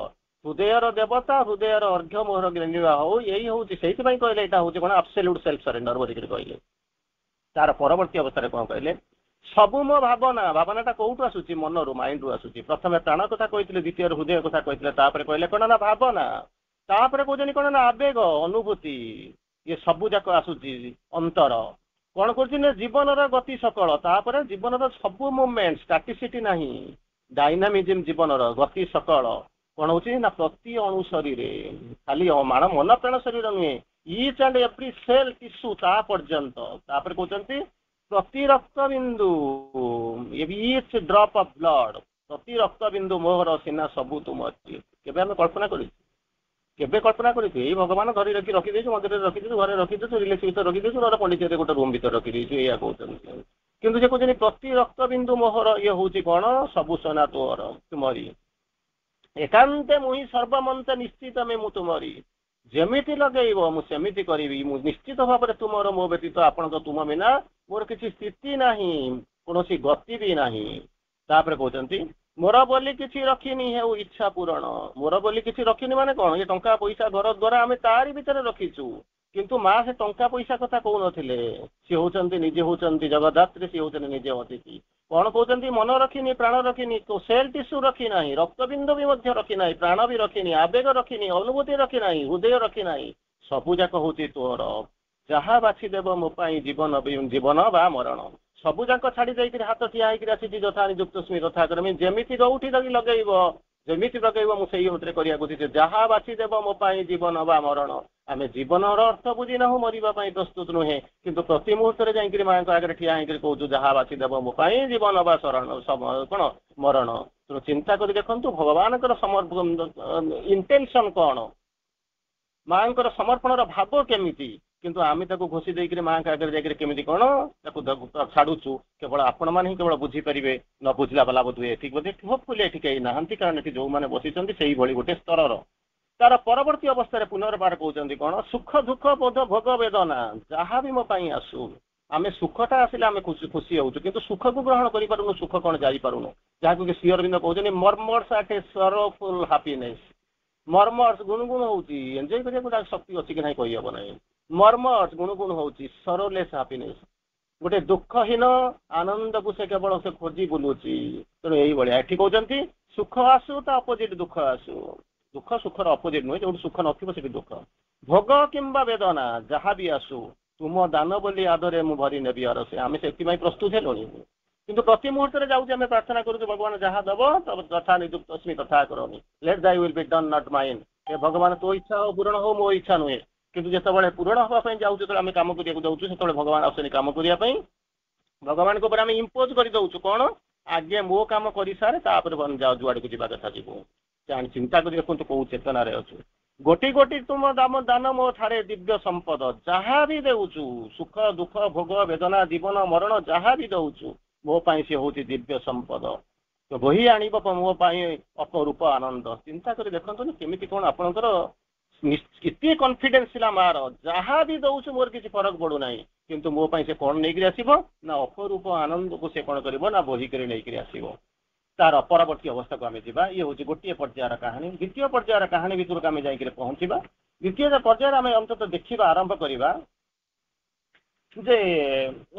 ହୃଦୟର ଦେବତା, ହୃଦୟର ଅର୍ଘ୍ୟ ମୋହର ଘେନିବା ହଉ, ଏଇ ହଉଛି, ସେଇଥିପାଇଁ କହିଲେ ଏଇଟା ହଉଛି କଣ? ଆବସଲ୍ୟୁଟ ସେଲ୍ଫ ସରେଣ୍ଡର ବୋଲିକି କହିଲେ। ତାର ପରବର୍ତ୍ତୀ ଅବସ୍ଥାରେ କଣ କହିଲେ? ସବୁ ମୋ ଭାବନା, ଭାବନାଟା କୋଉଠୁ ଆସୁଛି? ମନରୁ, ମାଇଣ୍ଡରୁ ଆସୁଛି। ପ୍ରଥମେ ପ୍ରାଣ କଥା କହିଥିଲେ, ଦ୍ୱିତୀୟରେ ହୃଦୟ କଥା କହିଥିଲେ, ତାପରେ କହିଲେ କଣ ନା ଭାବନା, ତାପରେ କହୁଛନ୍ତି କଣ ନା ଆବେଗ, ଅନୁଭୂତି, ଇଏ ସବୁ ଯାକ ଆସୁଛି ଅନ୍ତର। କଣ କରୁଛି ନା ଜୀବନର ଗତି ସକଳ, ତାପରେ ଜୀବନର ସବୁ ମୁଭମେଣ୍ଟ, ଷ୍ଟାଟିସିଟି ନାହିଁ, ଡାଇନାମିଜିମ, ଜୀବନର ଗତି ସକଳ କଣ ହଉଛି ନା ପ୍ରତି ଅଣୁ ଶରୀରେ, ଖାଲି ମନ ପ୍ରାଣ ଶରୀର ନୁହେଁ, each and every cell tissue ତା ପର୍ଯ୍ୟନ୍ତ। ତାପରେ କହୁଛନ୍ତି ପ୍ରତି ରକ୍ତ ବିନ୍ଦୁ, ଇଚ୍ ଡ୍ରପ୍ ଅଫ୍ ବ୍ଲଡ୍, ପ୍ରତି ରକ୍ତ ବିନ୍ଦୁ ମୋହର ସିନା ସବୁ ତୁମ ଅଛି। କେବେ ଆମେ କଳ୍ପନା କରିଛୁ? କେବେ କଳ୍ପନା କରିଛୁ? ଏଇ ଭଗବାନ ଧରି ରଖିଦେଇଛୁ, ମନ୍ଦିରରେ ରଖିଦେଇଛୁ, ଘରେ ରଖିଦେଇଛୁ, ରିଲେଟିଭ ଭିତରେ ରଖିଦେଇଛୁ, ନହେଲେ ପଣ୍ଡିଚେରୀରେ ଗୋଟେ ରୁମ୍ ଭିତରେ ରଖିଦେଇଛୁ, ଏଇଆ କହୁଛନ୍ତି। କିନ୍ତୁ ସେ କହୁଛନ୍ତି ପ୍ରତି ରକ୍ତ ବିନ୍ଦୁ ମୋହର ଇଏ ହଉଛି କଣ ସବୁ ସୋନା ତୋର ତୁମରି ଏକାନ୍ତେ ମୁହିଁ ସର୍ବମନ୍ତେ ନିଶ୍ଚିତ ମୁଁ ତୁମରି ଯେମିତି ଲଗେଇବ ମୁଁ ସେମିତି କରିବି ମୁଁ ନିଶ୍ଚିତ ଭାବରେ ତୁମର ମୋ ବ୍ୟତୀତ ଆପଣଙ୍କ ତୁମ ବିନା ମୋର କିଛି ସ୍ଥିତି ନାହିଁ କୌଣସି ଗତି ବି ନାହିଁ। ତାପରେ କହୁଛନ୍ତି ମୋର ବୋଲି କିଛି ରଖିନି ହେଉ ଇଚ୍ଛା ପୂରଣ ମୋର ବୋଲି କିଛି ରଖିନି ମାନେ କଣ ଏ ଟଙ୍କା ପଇସା ଘର ଦ୍ୱାରା ଆମେ ତାରି ଭିତରେ ରଖିଛୁ କିନ୍ତୁ ମା ସେ ଟଙ୍କା ପଇସା କଥା କହୁନଥିଲେ ସିଏ ହଉଛନ୍ତି ନିଜେ ହଉଛନ୍ତି ଜଗଦ୍ଧାତ୍ରୀ ସିଏ ହଉଛନ୍ତି ନିଜେ ଅତିଥି କଣ କହୁଛନ୍ତି ମନ ରଖିନି ପ୍ରାଣ ରଖିନି ସେଲ୍ ଟିସ୍ୟୁ ରଖି ନାହିଁ ରକ୍ତବିନ୍ଦୁ ବି ମଧ୍ୟ ରଖି ନାହିଁ ପ୍ରାଣ ବି ରଖିନି ଆବେଗ ରଖିନି ଅନୁଭୂତି ରଖି ନାହିଁ ହୃଦୟ ରଖି ନାହିଁ ସବୁ ଯାକ ହଉଛି ତୋର ଯାହା ବାଛି ଦେବ ମୋ ପାଇଁ ଜୀବନ ବା ମରଣ ସବୁ ଯାକ ଛାଡି ଦେଇକିରି ହାତ ଠିଆ ହେଇକିରି ଆସିଛି ଯଥା ନିଯୁକ୍ତ ସ୍ମି ତଥା କରମି ଯେମିତି ଯୋଉଠି ତାକୁ ଲଗେଇବ ଯେମିତି ଲଗେଇବ ମୁଁ ସେଇ ଅନୁସାରେ କରିବାକୁ ଦିଛେ ଯାହା ବାଛି ଦେବ ମୋ ପାଇଁ ଜୀବନ ବା ମରଣ ଆମେ ଜୀବନର ଅର୍ଥ ବୁଝି ନାହୁଁ ମରିବା ପାଇଁ ପ୍ରସ୍ତୁତ ନୁହେଁ କିନ୍ତୁ ପ୍ରତି ମୁହୂର୍ତ୍ତରେ ଯାଇକିରି ମାଙ୍କ ଆଗରେ ଠିଆ ହେଇକିରି କହୁଛୁ ଯାହା ବାଛି ଦେବ ମୋ ପାଇଁ ଜୀବନ ବା ଶରଣ କଣ ମରଣ ତେଣୁ ଚିନ୍ତା କରି ଦେଖନ୍ତୁ ଭଗବାନଙ୍କର ଇଣ୍ଟେନସନ କଣ ମାଙ୍କର ସମର୍ପଣର ଭାବ କେମିତି କିନ୍ତୁ ଆମେ ତାକୁ ଘୋଷି ଦେଇକିରି ମାଙ୍କ ଆଗରେ ଯାଇକିରି କେମିତି କଣ ତାକୁ ଛାଡୁଛୁ କେବଳ ଆପଣମାନେ ହିଁ କେବଳ ବୁଝିପାରିବେ ନ ବୁଝିଲା ବାଲା ବୋଧହୁଏ ଏଠିକି ବୋଧେ ହୋପଫୁଲି ଏଠି କେହି ନାହାନ୍ତି କାରଣ ଏଠି ଯୋଉମାନେ ବସିଛନ୍ତି ସେଇଭଳି ଗୋଟେ ସ୍ତରର ତାର ପରବର୍ତ୍ତୀ ଅବସ୍ଥାରେ ପୁନର୍ବାର କହୁଛନ୍ତି କଣ ସୁଖ ଦୁଃଖ ବୋଧ ଭୋଗ ବେଦନା ଯାହା ବି ମୋ ପାଇଁ ଆସୁ ଆମେ ସୁଖଟା ଆସିଲେ ଆମେ ଖୁସି ହଉଛୁ କିନ୍ତୁ ସୁଖକୁ ଗ୍ରହଣ କରିପାରୁନୁ ସୁଖ କଣ ଯାଇପାରୁନୁ ଯାହାକୁ କି ଶ୍ରୀ ଅରବିନ୍ଦ କହୁଛନ୍ତି ମର୍ମର୍ସ ଆଟ୍ ଏ ସରଫୁଲ ହାପିନେସ ମର୍ମର୍ସ ଗୁଣଗୁଣ ହଉଛି ଏନ୍ଜୟ କରିବାକୁ ତାର ଶକ୍ତି ଅଛି କି ନାହିଁ କହିହବ ନାହିଁ ମର୍ମର୍ସ ଗୁଣଗୁଣ ହଉଛି ସରଲେସ୍ ହାପିନେସ ଗୋଟେ ଦୁଃଖହୀନ ଆନନ୍ଦକୁ ସେ କେବଳ ସେ ଖୋଜି ବୁଲୁଛି ତେଣୁ ଏଇଭଳିଆ ଏଠି କହୁଛନ୍ତି ସୁଖ ଆସୁ ତା ଅପୋଜିଟ ଦୁଃଖ ଆସୁ ଦୁଃଖ ସୁଖର ଅପୋଜିଟ ନୁହେଁ ଯୋଉଠି ସୁଖ ନଥିବ ସେଠି ଦୁଃଖ ଭୋଗ କିମ୍ବା ବେଦନା ଯାହା ବି ଆସୁ ତୁମ ଦାନ ବୋଲି ଆଦରେ ମୁଁ ଭରି ନେବି ଆରସେ ଆମେ ସେଥିପାଇଁ ପ୍ରସ୍ତୁତ ହେଲୁଣି କିନ୍ତୁ ପ୍ରତି ମୁହୂର୍ତ୍ତରେ ଯାଉଛି ଆମେ ପ୍ରାର୍ଥନା କରୁଛୁ ଭଗବାନ ଯାହା ଦବ ଯଥା ନିଯୁକ୍ତ ସ୍ମି ତଥା କରନି let thy will be done not mine ଏ ଭଗବାନ ତୋ ଇଚ୍ଛା ହଉ ପୂରଣ ହଉ ମୋ ଇଚ୍ଛା ନୁହେଁ କିନ୍ତୁ ଯେତେବେଳେ ପୂରଣ ହେବା ପାଇଁ ଯାଉଛୁ ଯେତେବେଳେ ଆମେ କାମ କରିବାକୁ ଯାଉଛୁ ସେତେବେଳେ ଭଗବାନ ଆସୁଛନ୍ତି କାମ କରିବା ପାଇଁ ଭଗବାନଙ୍କ ଉପରେ ଆମେ ଇମ୍ପୋଜ କରିଦଉଛୁ କଣ ଆଗେ ମୋ କାମ କରିସାରେ ତାପରେ ଯାଉ ଯୁଆଡକୁ ଯିବା କଥା ଯିବୁ ଚିନ୍ତା କରି ଦେଖନ୍ତୁ କୋଉ ଚେତନାରେ ଅଛୁ ଗୋଟି ଗୋଟି ତୁମ ଦାନ ମୋ ଠାରେ ଦିବ୍ୟ ସମ୍ପଦ ଯାହା ବି ଦେଉଛୁ ସୁଖ ଦୁଃଖ ଭୋଗ ବେଦନା ଜୀବନ ମରଣ ଯାହା ବି ଦଉଛୁ ମୋ ପାଇଁ ସେ ହଉଛି ଦିବ୍ୟ ସମ୍ପଦ ତ ବହି ଆଣିବ ମୋ ପାଇଁ ଅପରୂପ ଆନନ୍ଦ ଚିନ୍ତା କରି ଦେଖନ୍ତୁନି କେମିତି କଣ ଆପଣଙ୍କର କେତେ କନଫିଡେନ୍ସ ଥିଲା ମାର ଯାହା ବି ଦଉଛୁ ମୋର କିଛି ଫରକ ପଡୁନାହିଁ କିନ୍ତୁ ମୋ ପାଇଁ ସେ କଣ ନେଇକିରି ଆସିବ ନା ଅପରୂପ ଆନନ୍ଦକୁ ସେ କଣ କରିବ ନା ବହିକରି ନେଇକିରି ଆସିବ ତାର ପରବର୍ତ୍ତୀ ଅବସ୍ଥାକୁ ଆମେ ଯିବା ଇଏ ହଉଛି ଗୋଟିଏ ପର୍ଯ୍ୟାୟର କାହାଣୀ ଦ୍ୱିତୀୟ ପର୍ଯ୍ୟାୟର କାହାଣୀ ଭିତରକୁ ଆମେ ଯାଇକିରି ପହଞ୍ଚିବା ଦ୍ୱିତୀୟ ପର୍ଯ୍ୟାୟରେ ଆମେ ଅନ୍ତତଃ ଦେଖିବା ଆରମ୍ଭ କରିବା ଯେ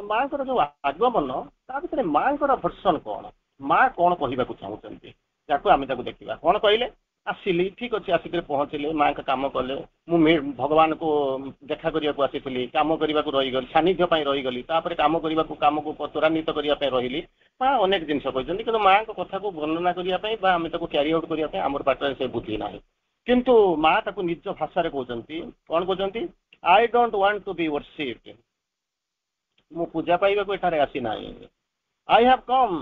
ମାଙ୍କର ଯୋଉ ଆଗମନ ତା ଭିତରେ ମାଙ୍କର ଭର୍ସନ କଣ ମା କଣ କହିବାକୁ ଚାହୁଁଛନ୍ତି ତାକୁ ଆମେ ତାକୁ ଦେଖିବା କଣ କହିଲେ ଆସିଲି ଠିକ ଅଛି ଆସିକରି ପହଞ୍ଚିଲେ ମାଙ୍କ କାମ କଲେ ମୁଁ ଭଗବାନଙ୍କୁ ଦେଖା କରିବାକୁ ଆସିଥିଲି କାମ କରିବାକୁ ରହିଗଲି ସାନ୍ନିଧ୍ୟ ପାଇଁ ରହିଗଲି ତାପରେ କାମକୁ ତ୍ୱରାନ୍ୱିତ କରିବା ପାଇଁ ରହିଲି ମା ଅନେକ ଜିନିଷ କହିଛନ୍ତି କିନ୍ତୁ ମାଙ୍କ କଥାକୁ ବର୍ଣ୍ଣନା କରିବା ପାଇଁ ବା ଆମେ ତାକୁ କ୍ୟାରି ଆଉଟ୍ କରିବା ପାଇଁ ଆମର ପାଖରେ ସେ ବୁଦ୍ଧି ନାହିଁ କିନ୍ତୁ ମା ତାକୁ ନିଜ ଭାଷାରେ କହୁଛନ୍ତି କଣ କହୁଛନ୍ତି I don't want to B worshiped ମୁଁ ପୂଜା ପାଇବାକୁ ଏଠାରେ ଆସିନାହିଁ ଆଇ ହାଭ୍ କମ୍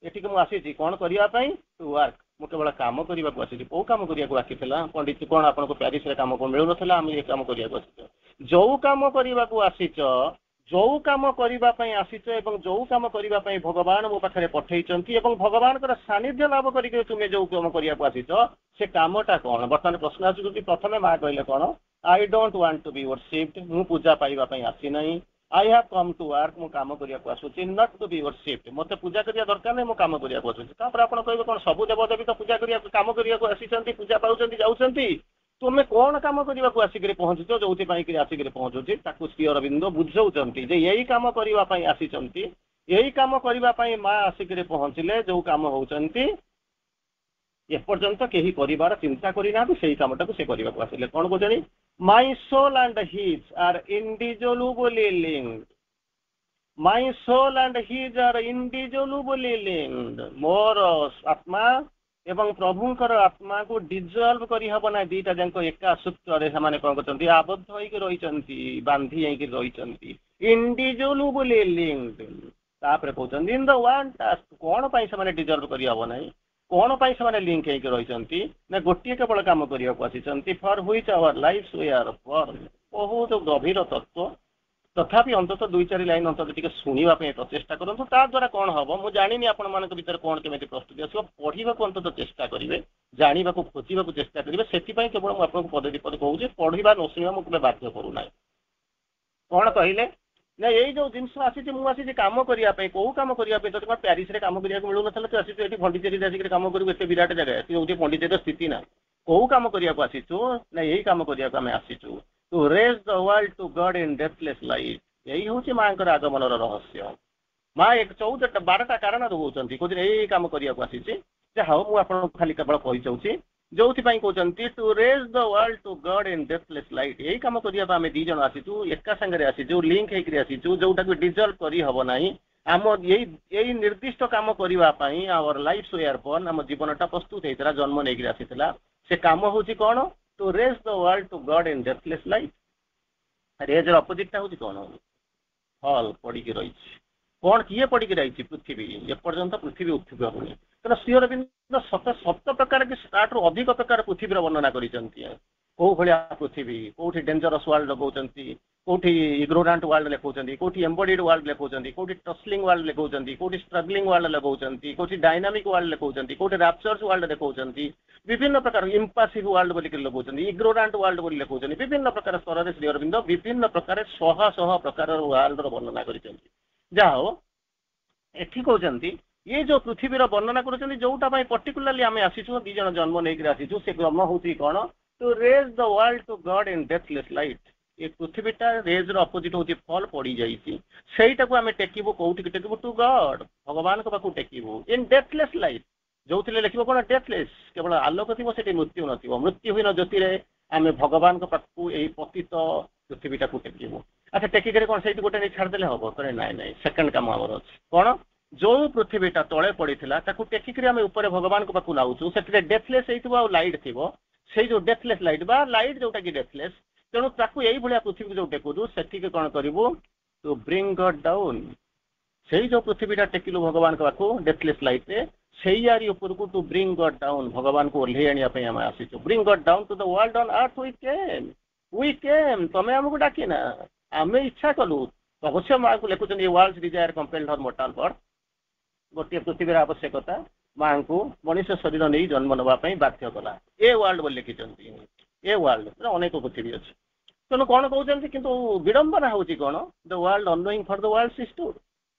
ଏଠିକି ମୁଁ ଆସିଛି କଣ କରିବା ପାଇଁ ଟୁ ୱାର୍କ ମୁଁ କେବଳ କାମ କରିବାକୁ ଆସିଛି କୋଉ କାମ କରିବାକୁ ଆସିଥିଲା ପଣ୍ଡିତ କଣ ଆପଣଙ୍କୁ ପ୍ୟାରିସରେ କାମ କଣ ମିଳୁନଥିଲା ଆମେ ଏ କାମ କରିବାକୁ ଆସିଛ ଯୋଉ କାମ କରିବାକୁ ଆସିଛ ଯୋଉ କାମ କରିବା ପାଇଁ ଆସିଛ ଏବଂ ଯୋଉ କାମ କରିବା ପାଇଁ ଭଗବାନ ମୋ ପାଖରେ ପଠେଇଛନ୍ତି ଏବଂ ଭଗବାନଙ୍କର ସାନ୍ନିଧ୍ୟ ଲାଭ କରିକି ତୁମେ ଯୋଉ କାମ କରିବାକୁ ଆସିଛ ସେ କାମଟା କଣ ବର୍ତ୍ତମାନ ପ୍ରଶ୍ନ ଆସୁଛି ପ୍ରଥମେ ମା କହିଲେ କଣ I don't want to B worshiped ମୁଁ ପୂଜା ପାଇବା ପାଇଁ ଆସିନାହିଁ I have come to work ମୁଁ କାମ କରିବାକୁ ଆସୁଛି not to be worshiped ମୋତେ ପୂଜା କରିବା ଦରକାର ନାହିଁ ମୁଁ କାମ କରିବାକୁ ଆସୁଛି ତାପରେ ଆପଣ କହିବେ କଣ ସବୁ ଦେବଦେବୀ ତ ପୂଜା କରିବାକୁ କାମ କରିବାକୁ ଆସିଛନ୍ତି ପୂଜା ପାଉଛନ୍ତି ଯାଉଛନ୍ତି ତୁମେ କଣ କାମ କରିବାକୁ ଆସିକିରି ପହଞ୍ଚୁଛ ଯୋଉଥିପାଇଁ କି ଆସିକିରି ପହଞ୍ଚୁଛି ତାକୁ ଶ୍ରୀ ଅରବିନ୍ଦ ବୁଝଉଛନ୍ତି ଯେ ଏଇ କାମ କରିବା ପାଇଁ ଆସିଛନ୍ତି ଏଇ କାମ କରିବା ପାଇଁ ମା ଆସିକିରି ପହଞ୍ଚିଲେ ଯୋଉ କାମ ହଉଛନ୍ତି ଏପର୍ଯ୍ୟନ୍ତ କେହି କରିବାର ଚିନ୍ତା କରିନାହାନ୍ତି ସେଇ କାମଟାକୁ ସେ କରିବାକୁ ଆସିଲେ କଣ କହୁଛନ୍ତି My soul and his are individually linked. My soul and his are individually linked. ମୋର ଆତ୍ମା ଏବଂ ପ୍ରଭୁଙ୍କର ଆତ୍ମାକୁ ଡିଜଲ୍ଭ କରିହେବ ନାହିଁ ଦିଟା ଯାକ ଏକା ସୂତ୍ରରେ ସେମାନେ କଣ କରୁଛନ୍ତି ଆବଦ୍ଧ ହେଇକି ରହିଛନ୍ତି ବାନ୍ଧି ହେଇକି ରହିଛନ୍ତି individually linked ତାପରେ କହୁଛନ୍ତି in the one task କଣ ପାଇଁ ସେମାନେ ଡିଜଲ୍ଭ କରିହେବ ନାହିଁ କଣ ପାଇଁ ସେମାନେ ଲିଙ୍କ ହେଇକି ରହିଛନ୍ତି ନା ଗୋଟିଏ କେବଳ କାମ କରିବାକୁ ଆସିଛନ୍ତି for which our life we are for ବହୁତ ଗଭୀର ତତ୍ତ୍ୱ तथापि अंततः 2-4 लाइन अंततः टिके शुणा प्रचेषा करूँ ता द्वारा कौन हम मुझे जानी आपण मान भर कौन केमी प्रस्तुति आस पढ़ा अंततः चेष्टा करेंगे जानवा खोजा चेष्टा करेंगे से केवल मुझे आपको पदे पद कहूँ पढ़ा न शुणा मुझे बाध्य करूना कौन कहले ना यही जो जिनस आसी मुझे कम करने कौ कम करने तो प्यारिस कम करने मिलू ना तू आसी पंडिचेरी आसिक कम करूँ एत विराट जगह जो पंडिचेरी स्थिति ना कौ कम करने को आसीचु ना यही कम करने को आम आसीचु to raise the world to God in deathless life यही हूँ माँ आगमन रहस्य माँ एक 14-12टा कारण रोचे कौन यही कम करने को आसी हाँ मुझे खाली केवल कही चाहूँगी जो कहते to raise the world to God in deathless light यही कम करने आम 2 जन आसीचु एका सांगे आसीचु लिंक होकर आसीचु जोटा डिजल्व करहब ना आम यही निर्दिष्ट कम करने आवर लाइफ वेयर बर्न आम जीवनटा प्रस्तुत होता जन्म नहीं आसीला से कम हूँ कौन to raise the world to God in deathless life रेज अपोजिटा हूँ कौन हल पड़ी रही कौन किए पड़ी रही पृथ्वी एपर्यंत पृथ्वी उत्थित होनी तेना श्री अरविंद सत प्रकार कि ताठू अधिक प्रकार पृथ्वीर वर्णना कौ भाया पृथ्वी कौटी डेंजरस वर्ल्ड लगौंती कौटी इग्नोरांट वर्ल्ड लिखौंती कौटी एम्बॉडीड वर्ल्ड लिखौंती कौटी टस्लिंग वर्ल्ड लिखौंती कौटी स्ट्रगलिंग वर्ल्ड लगौंती कौटी डायनामिक वर्ल्ड लिखौंती कौटी रैप्चर्स वर्ल्ड देखौंती विभिन्न प्रकार इम्पासिव वर्ल्ड बोलिक लिखौंती इग्नोरांट वर्ल्ड बोली लिखौंती विभिन्न प्रकार स्तर में श्री अरविंद विभिन्न प्रकार शह प्रकार वर्ल्ड वर्णना कर जाओ एठी कहते ये जो पृथ्वीर वर्णना कर जोटा पर्टिकुलाली आम आसीचु 2 जन जन्म नहीं आसीचु से जन्म हूँ कौन to raise the world to God in deathless light ये पृथ्वीटा रेज अपोजिट हूँ फल पड़ जाइटा आम टेकबू कौटी टेकबू टू गॉड भगवान पाक टेकबू इन डेथलेस लाइट जो थे लिख कौन डेथलेस केवल आलोक थी से मृत्यु न मृत्युहीन ज्योति आम भगवान पाखु यही पतित पृथ्वीटा को टेकबू अच्छा टेकिक कौन से गोटे नहीं छाड़देले हम कहे ना ना सेकेंड कम आमर अच्छे कौन जो पृथ्वीटा तले पड़ा टेकिक ऊपर भगवान को पाक लाऊँ से डेथलेस हो लाइट थी से जो डेथलेस लाइट बा लाइट जोटा कि डेथलेस तेणु ताकू यही भाया पृथ्वी जो टेकुलु से कौन करूँ टू ब्रिंग गॉड डाउन से जो पृथ्वीटा टेकिलु भगवान को पाक डेथलेस लाइट से यारी ऊपर को टू ब्रिंग गॉड डाउन भगवान को ओह्लई आने आम आसीचु bring God down to the world on earth we came तमें आमको डाकिना आम इच्छा कलु अवश्य माँ को लिखुं world desire compelled her mortal birth गोटे पृथ्वी आवश्यकता माँ को मनुष्य शरीर नहीं जन्म नापी बाध्य कला ए वर्ल्ड बोली लिखिं ए वर्ल्ड अनेक पृथ्वी अच्छे तेणु कौन कहते कि विडंबना हूँ कौन the world annoying for the world system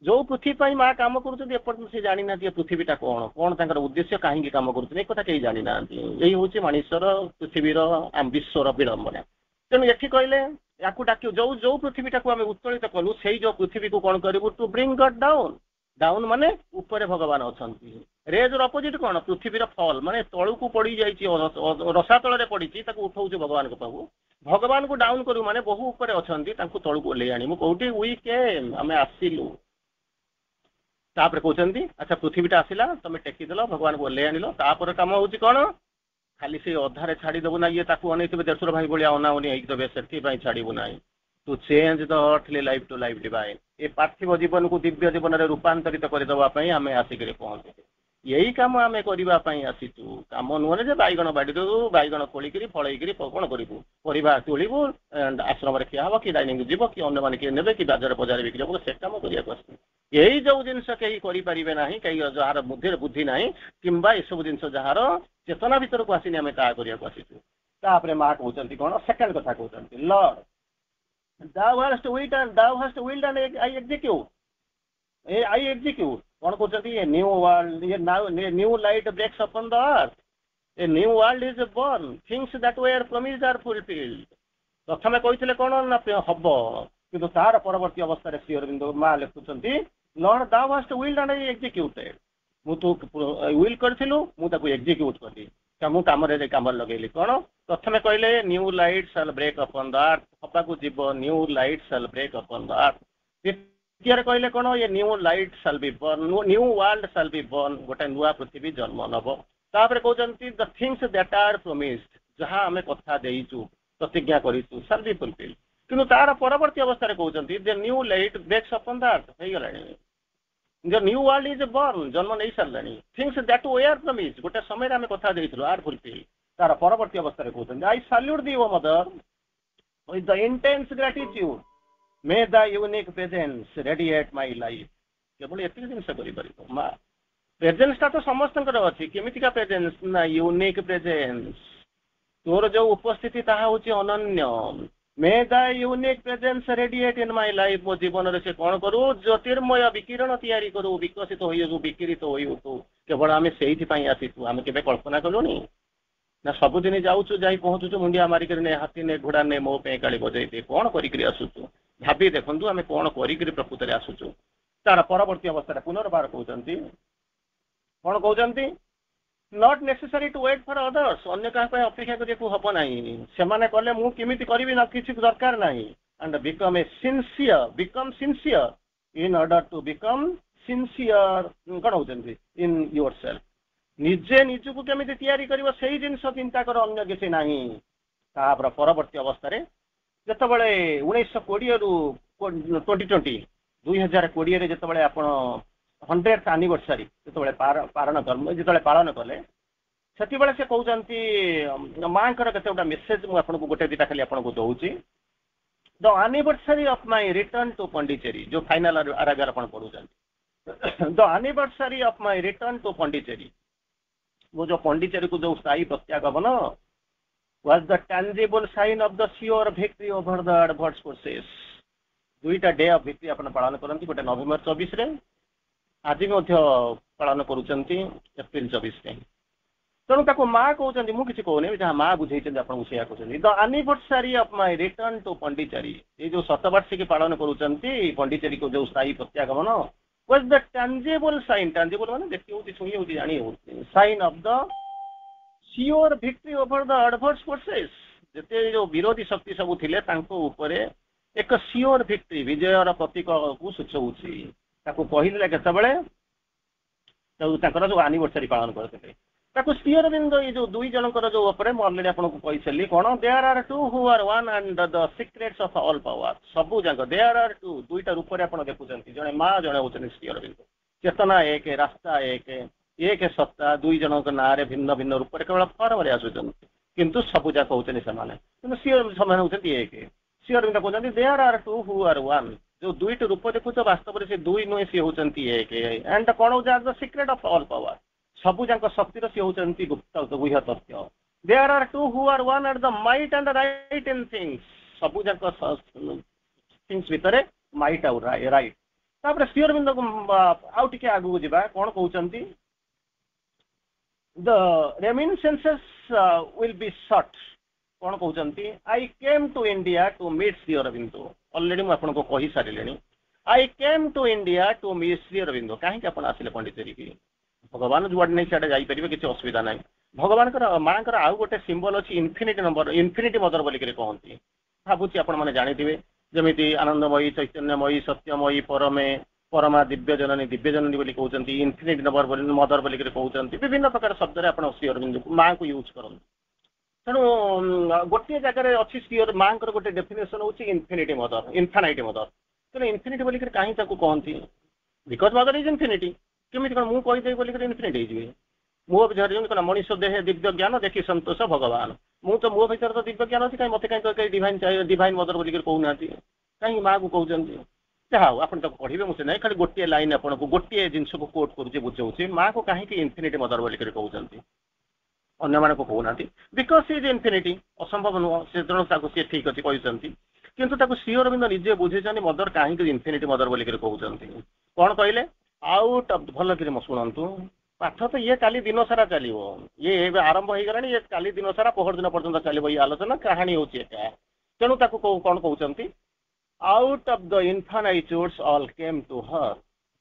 जो पृथ्वी माँ कम कर जानी ना पृथ्वीटा कौन कौन तर उद्देश्य कहीं कम कर कहीं जानी ना यही हूँ मनुष्यर पृथ्वीर विश्वर विडंबना तेणु ये कहले या डाक जो जो पृथ्वीटा को आम उत्तोलित कलु से जो पृथ्वी को कौन करूँ to bring God down down माने ऊपर भगवान अच्छा रेज अपोजिट कौन पृथ्वीर फल माने तलू को पड़ जा रसातल पड़ी उठाऊ भगवान को पाऊ भगवान को डाउन करू माने बहु ऊपर अच्छा तलू को ओह्लई आनी कौटी वी केम आम आसिलु तापर कहते अच्छा पृथ्वीटा आसला तुम टेकिदेल भगवान को ओह्लई आनिल तापर कम हूँ कौन खाली से अधारे छाड़देबू ना ये अनेक देशर भाई भाई अनाउनी होदेवे से छाड़ू ना to change the earthly life to life divine ये पार्थिव जीवन को दिव्य जीवन में रूपांतरित करदेवाई आम आसिक पहुँचे यही कम आम करने आसीचु कम नुहे जे बैगण बाड़ी बैगण खोलिकी फल कौन करूँ परिवा तोड़ू आश्रम खिया हम कि डाइनिंग जीव कि अन्य मैंने किए ने कि बाजार बजार बिक्री हम से कम करने यही जो जिनस कहीं करें ना कहीं जार बुद्धि बुद्धि ना कि सब जिन जार चेतना भर को आसनी आम ता करने आसीचु माँ कहते कौन सेकेंड कथा कहते lord thou hast willed and I execute कौन कहते ये न्यू वर्ल्ड ये new light breaks upon the earth a new world is born things that were promised are fulfilled प्रथम कहते कौन ना हम किंतु तार परवर्ती अवस्था श्री अरविंद माँ लिखुंट Lord thou hast willed and I executed मुझे विल करूँ मुझे एक्जिक्यूट कली मु कम लगे कौन प्रथम कहले new light shall break upon the earth हवा को जीव new light shall break upon the earth द्वितीय कहले कौन ये new light shall be born new world shall be born गोटे नुआ पृथ्वी जन्म नब तापर कहते the things that are promised जहाँ आम कथा देचु प्रतिज्ञा करूँ साल बी फुलफिल किंतु तार परवर्ती अवस्था कहते the new light breaks upon the earth हो गला The new world is born जन्म नहीं सारे थिंग्स दैट वर प्रमिस्ड गोटे समय आम कथा देइथिलु आर फुलफिल तार परवर्ती अवस्था कहते I salute thee O Mother with the intense gratitude may the unique presence radiate my life केवल एतिक जिनस करि परिबो मा प्रेजेन्स ता तो समस्तंकर अछि केमितिका प्रेजेन्स ना यूनिक प्रेजेन्स तोर जो उपस्थिति ताहा होची अनन्य मे the unique presence radiate in my life मो जीवन रे से कोन करू ज्योतिर्मय विकिरण तयारी करू विकसित होई जो विकिरित होई तो केवल आमे सेहिथि पई आसीतु आमे केबे कल्पना करूनी ना सबुदिन जाऊछु जाई पहुंचुछु मुंडिया मारी करने हाथी ने घोड़ा ने मो पे काली बजाई दे कोन करी करी आसुछु भाबी देखंतु आमे कोन करी करी प्रकृति रे आसुछु तार परवर्ती अवस्था पुनर्बार कहउचंती कोन कहउचंती not necessary to wait for others अन्य का पे अपेक्षा करिया हबो नाही सेमाने कले मु किमिति करबी ना किछि दरकार नाही and become sincere in order to become sincere कोन होचंती इन योरसेल्फ निजे निजको केमिति तयारी करिवो सेही जिंस चिंता कर अन्य किछि नाही तापर परवर्ती अवस्था रे जतबेले 1920 रु 2020 2020 रे जतबेले आपण 100th एनिवर्सरी जतबेले पालन कले सेति बेले से कहउचंती मां कर केते गोटा मेसेज मु आपन को गोटे दिटा खाली आपन को दउची the anniversary of my return to Pondicherry जो फाइनल आरागार आपन पढुचंती the anniversary of my return to Pondicherry वो जो पांडिचेरी को जो स्थायी प्रत्यागमन was the tangible sign of the sure victory over the adverse forces दुईटा डे ऑफ विक्ट्री अपन पालन करंती गोटे नवेम्बर 24 रे आज मध्य पालन करूचंती एप्रिल 24 रे तेणु ताको माँ कहते मुझे किसी कहूनी जहाँ माँ बुझे आपको से कहते the anniversary of my return to Pondicherry ये जो शतवार्षिकी पालन करूचंती पांडिचेरी को जो स्थायी प्रत्यागमन was the tangible sign tangible माने देखि होती सुनी होती जानी होती sign of the sure victory over the adverse forces जते जो विरोधी शक्ति सब थिले तांको ऊपरे एक सियोर विक्ट्री विजयर प्रतीक को सूचौछि ताको कहिले केतबेले तांकर जो एनिवर्सरी पालन करते ताको सियोर बिंदु ये जो दुई जनकर जो ऊपरे म ऑलरेडी आपन को कहिसली कोन there are two who are one and the secrets of all power सबु जंग देयर आर टू दुईटा रूप रे आपन देखुचंती जने मां जने होचन सियोर बिंदु चेतना एक रास्ता एक सत्ता दुई जनक नारे भिन्न भिन्न रूप रे केवल फॉर्म रे आसुचन किंतु सबु जा कहउचनी समान किंतु सियोर समान होचंती एक सियोर बिंदु कहउचंती there are two who are one जो दुईटा रूप देखुच वास्तव रे से दुई नुए सी होचंती एक एंड कोन हो जा the secret of all power सबु जंक शक्तिर सी होचंती गुप्त गुह्य तथ्य there are two who are one at the might and the right in things सबु जंक थिंग्स भितरे माइट और राइट तापर सियोर बिंदु आउ टिके आगु जिबा कोन कहउचंती the reminiscences will be short कोन कहउचंती I came to India to meet Shri Aurobindo already मु आपन को कहि सारिलेनी I came to India to meet Shri Aurobindo काहे कि आपन आसिले पंडिचेरी की भगवान जुआड नहीं सियाडे जाई परिबे किछि असुविधा नाही भगवान कर मां कर आउ गोटे सिंबल अछि इन्फिनिटी नंबर इन्फिनिटी मदर बोली करे कहंती भाबुची आपन माने जानिथिबे जेमिति आनंदमयी चैतन्यमयी सत्यमयी परमे परमा दिव्य जननी बोली कहउचंती इन्फिनिटी नंबर बोली मदर बोली करे कहउचंती विभिन्न प्रकार शब्द रे आपन श्री अरविंद मां को यूज करन तेणु गोटे जगह अच्छी श्री मां कर गोटे डेफिनेशन होची इन्फिनिटी मदर इनफाइनाइट मदर तेणु इन्फिनिटी बोली करे काहे ताको कहंती बिकॉज मदर इज इन्फिनिटी केमिति कोन मु कहि दे बोली करे इन्फिनिटी हिजबे मो भीतर जन कोन मनुष्य देह दिव्य ज्ञान देखि संतोष भगवान मु तो मो भीतर तो दिव्य ज्ञान अछि काई मते काई डिवाइन मदर बोली करे कहू नाती काई मां को कहउचंती चाहो आपन तो पढ़िबे मुसे नै खाली गोटे लाइन आपन को गोटे जिंस को कोट करूचे बुझौचे मां को काहे कि इन्फिनिटी मदर बोली करे कहउचंती अन्य मान को कहू नाती बिकॉज इज इन्फिनिटी असंभव नो से जण ताको से ठीक अछि कहउचंती किंतु ताको श्री अरविंद निजे बुझेछनी मदर काहे कि इन्फिनिटी मदर बोली करे कहउचंती कोन कहले आउट ऑफ भल कि म सुनंतु पाठ तो ये काली दिन सारा चलिबो ये आरंभ होई गलानी ये काली दिन सारा पहर दिन पर्यंत चलिबो ये आलोचना कहानी होची एका तेनु ताको कोन कहउचंती out of the infinitudes all came to her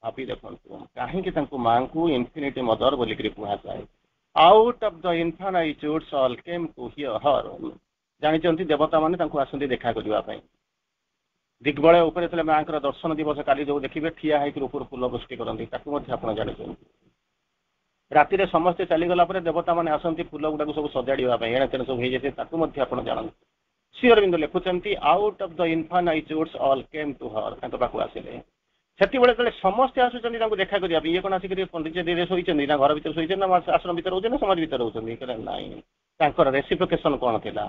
अभी देखंतु काहे कि तांको मां को इन्फिनिटी मदर बोली करे कुहा जाय out of the infinitudes all came to here her जानि चंती देवता माने तांको आसंती देखा करिवा पई दिग्बलय ऊपर तले मांकर दर्शन दिवस काली जो देखिबे ठिया है कि ऊपर फूल वृष्टि करंती ताकू मध्ये आपण जानि राति रे समस्त चली गला परे देवता माने आसंती फूल गुडा को सब सजाडिवा पई एना तेन सब हे जेते ताकू मध्ये आपण जानन श्री अरविंद लिखुचंती out of the infinitudes all came to her तांको पाखु आसिले सेति बेले तले समस्त आसुचंती तांको देखा करिया ये कोन आसी करी पंडित रे सोइचंदी ना घर भीतर सोइचंदी ना आश्रम भीतर होचंदी ना समाज भीतर होचंदी करे नाही तांकर रेसिप्लिकेशन कोन थिला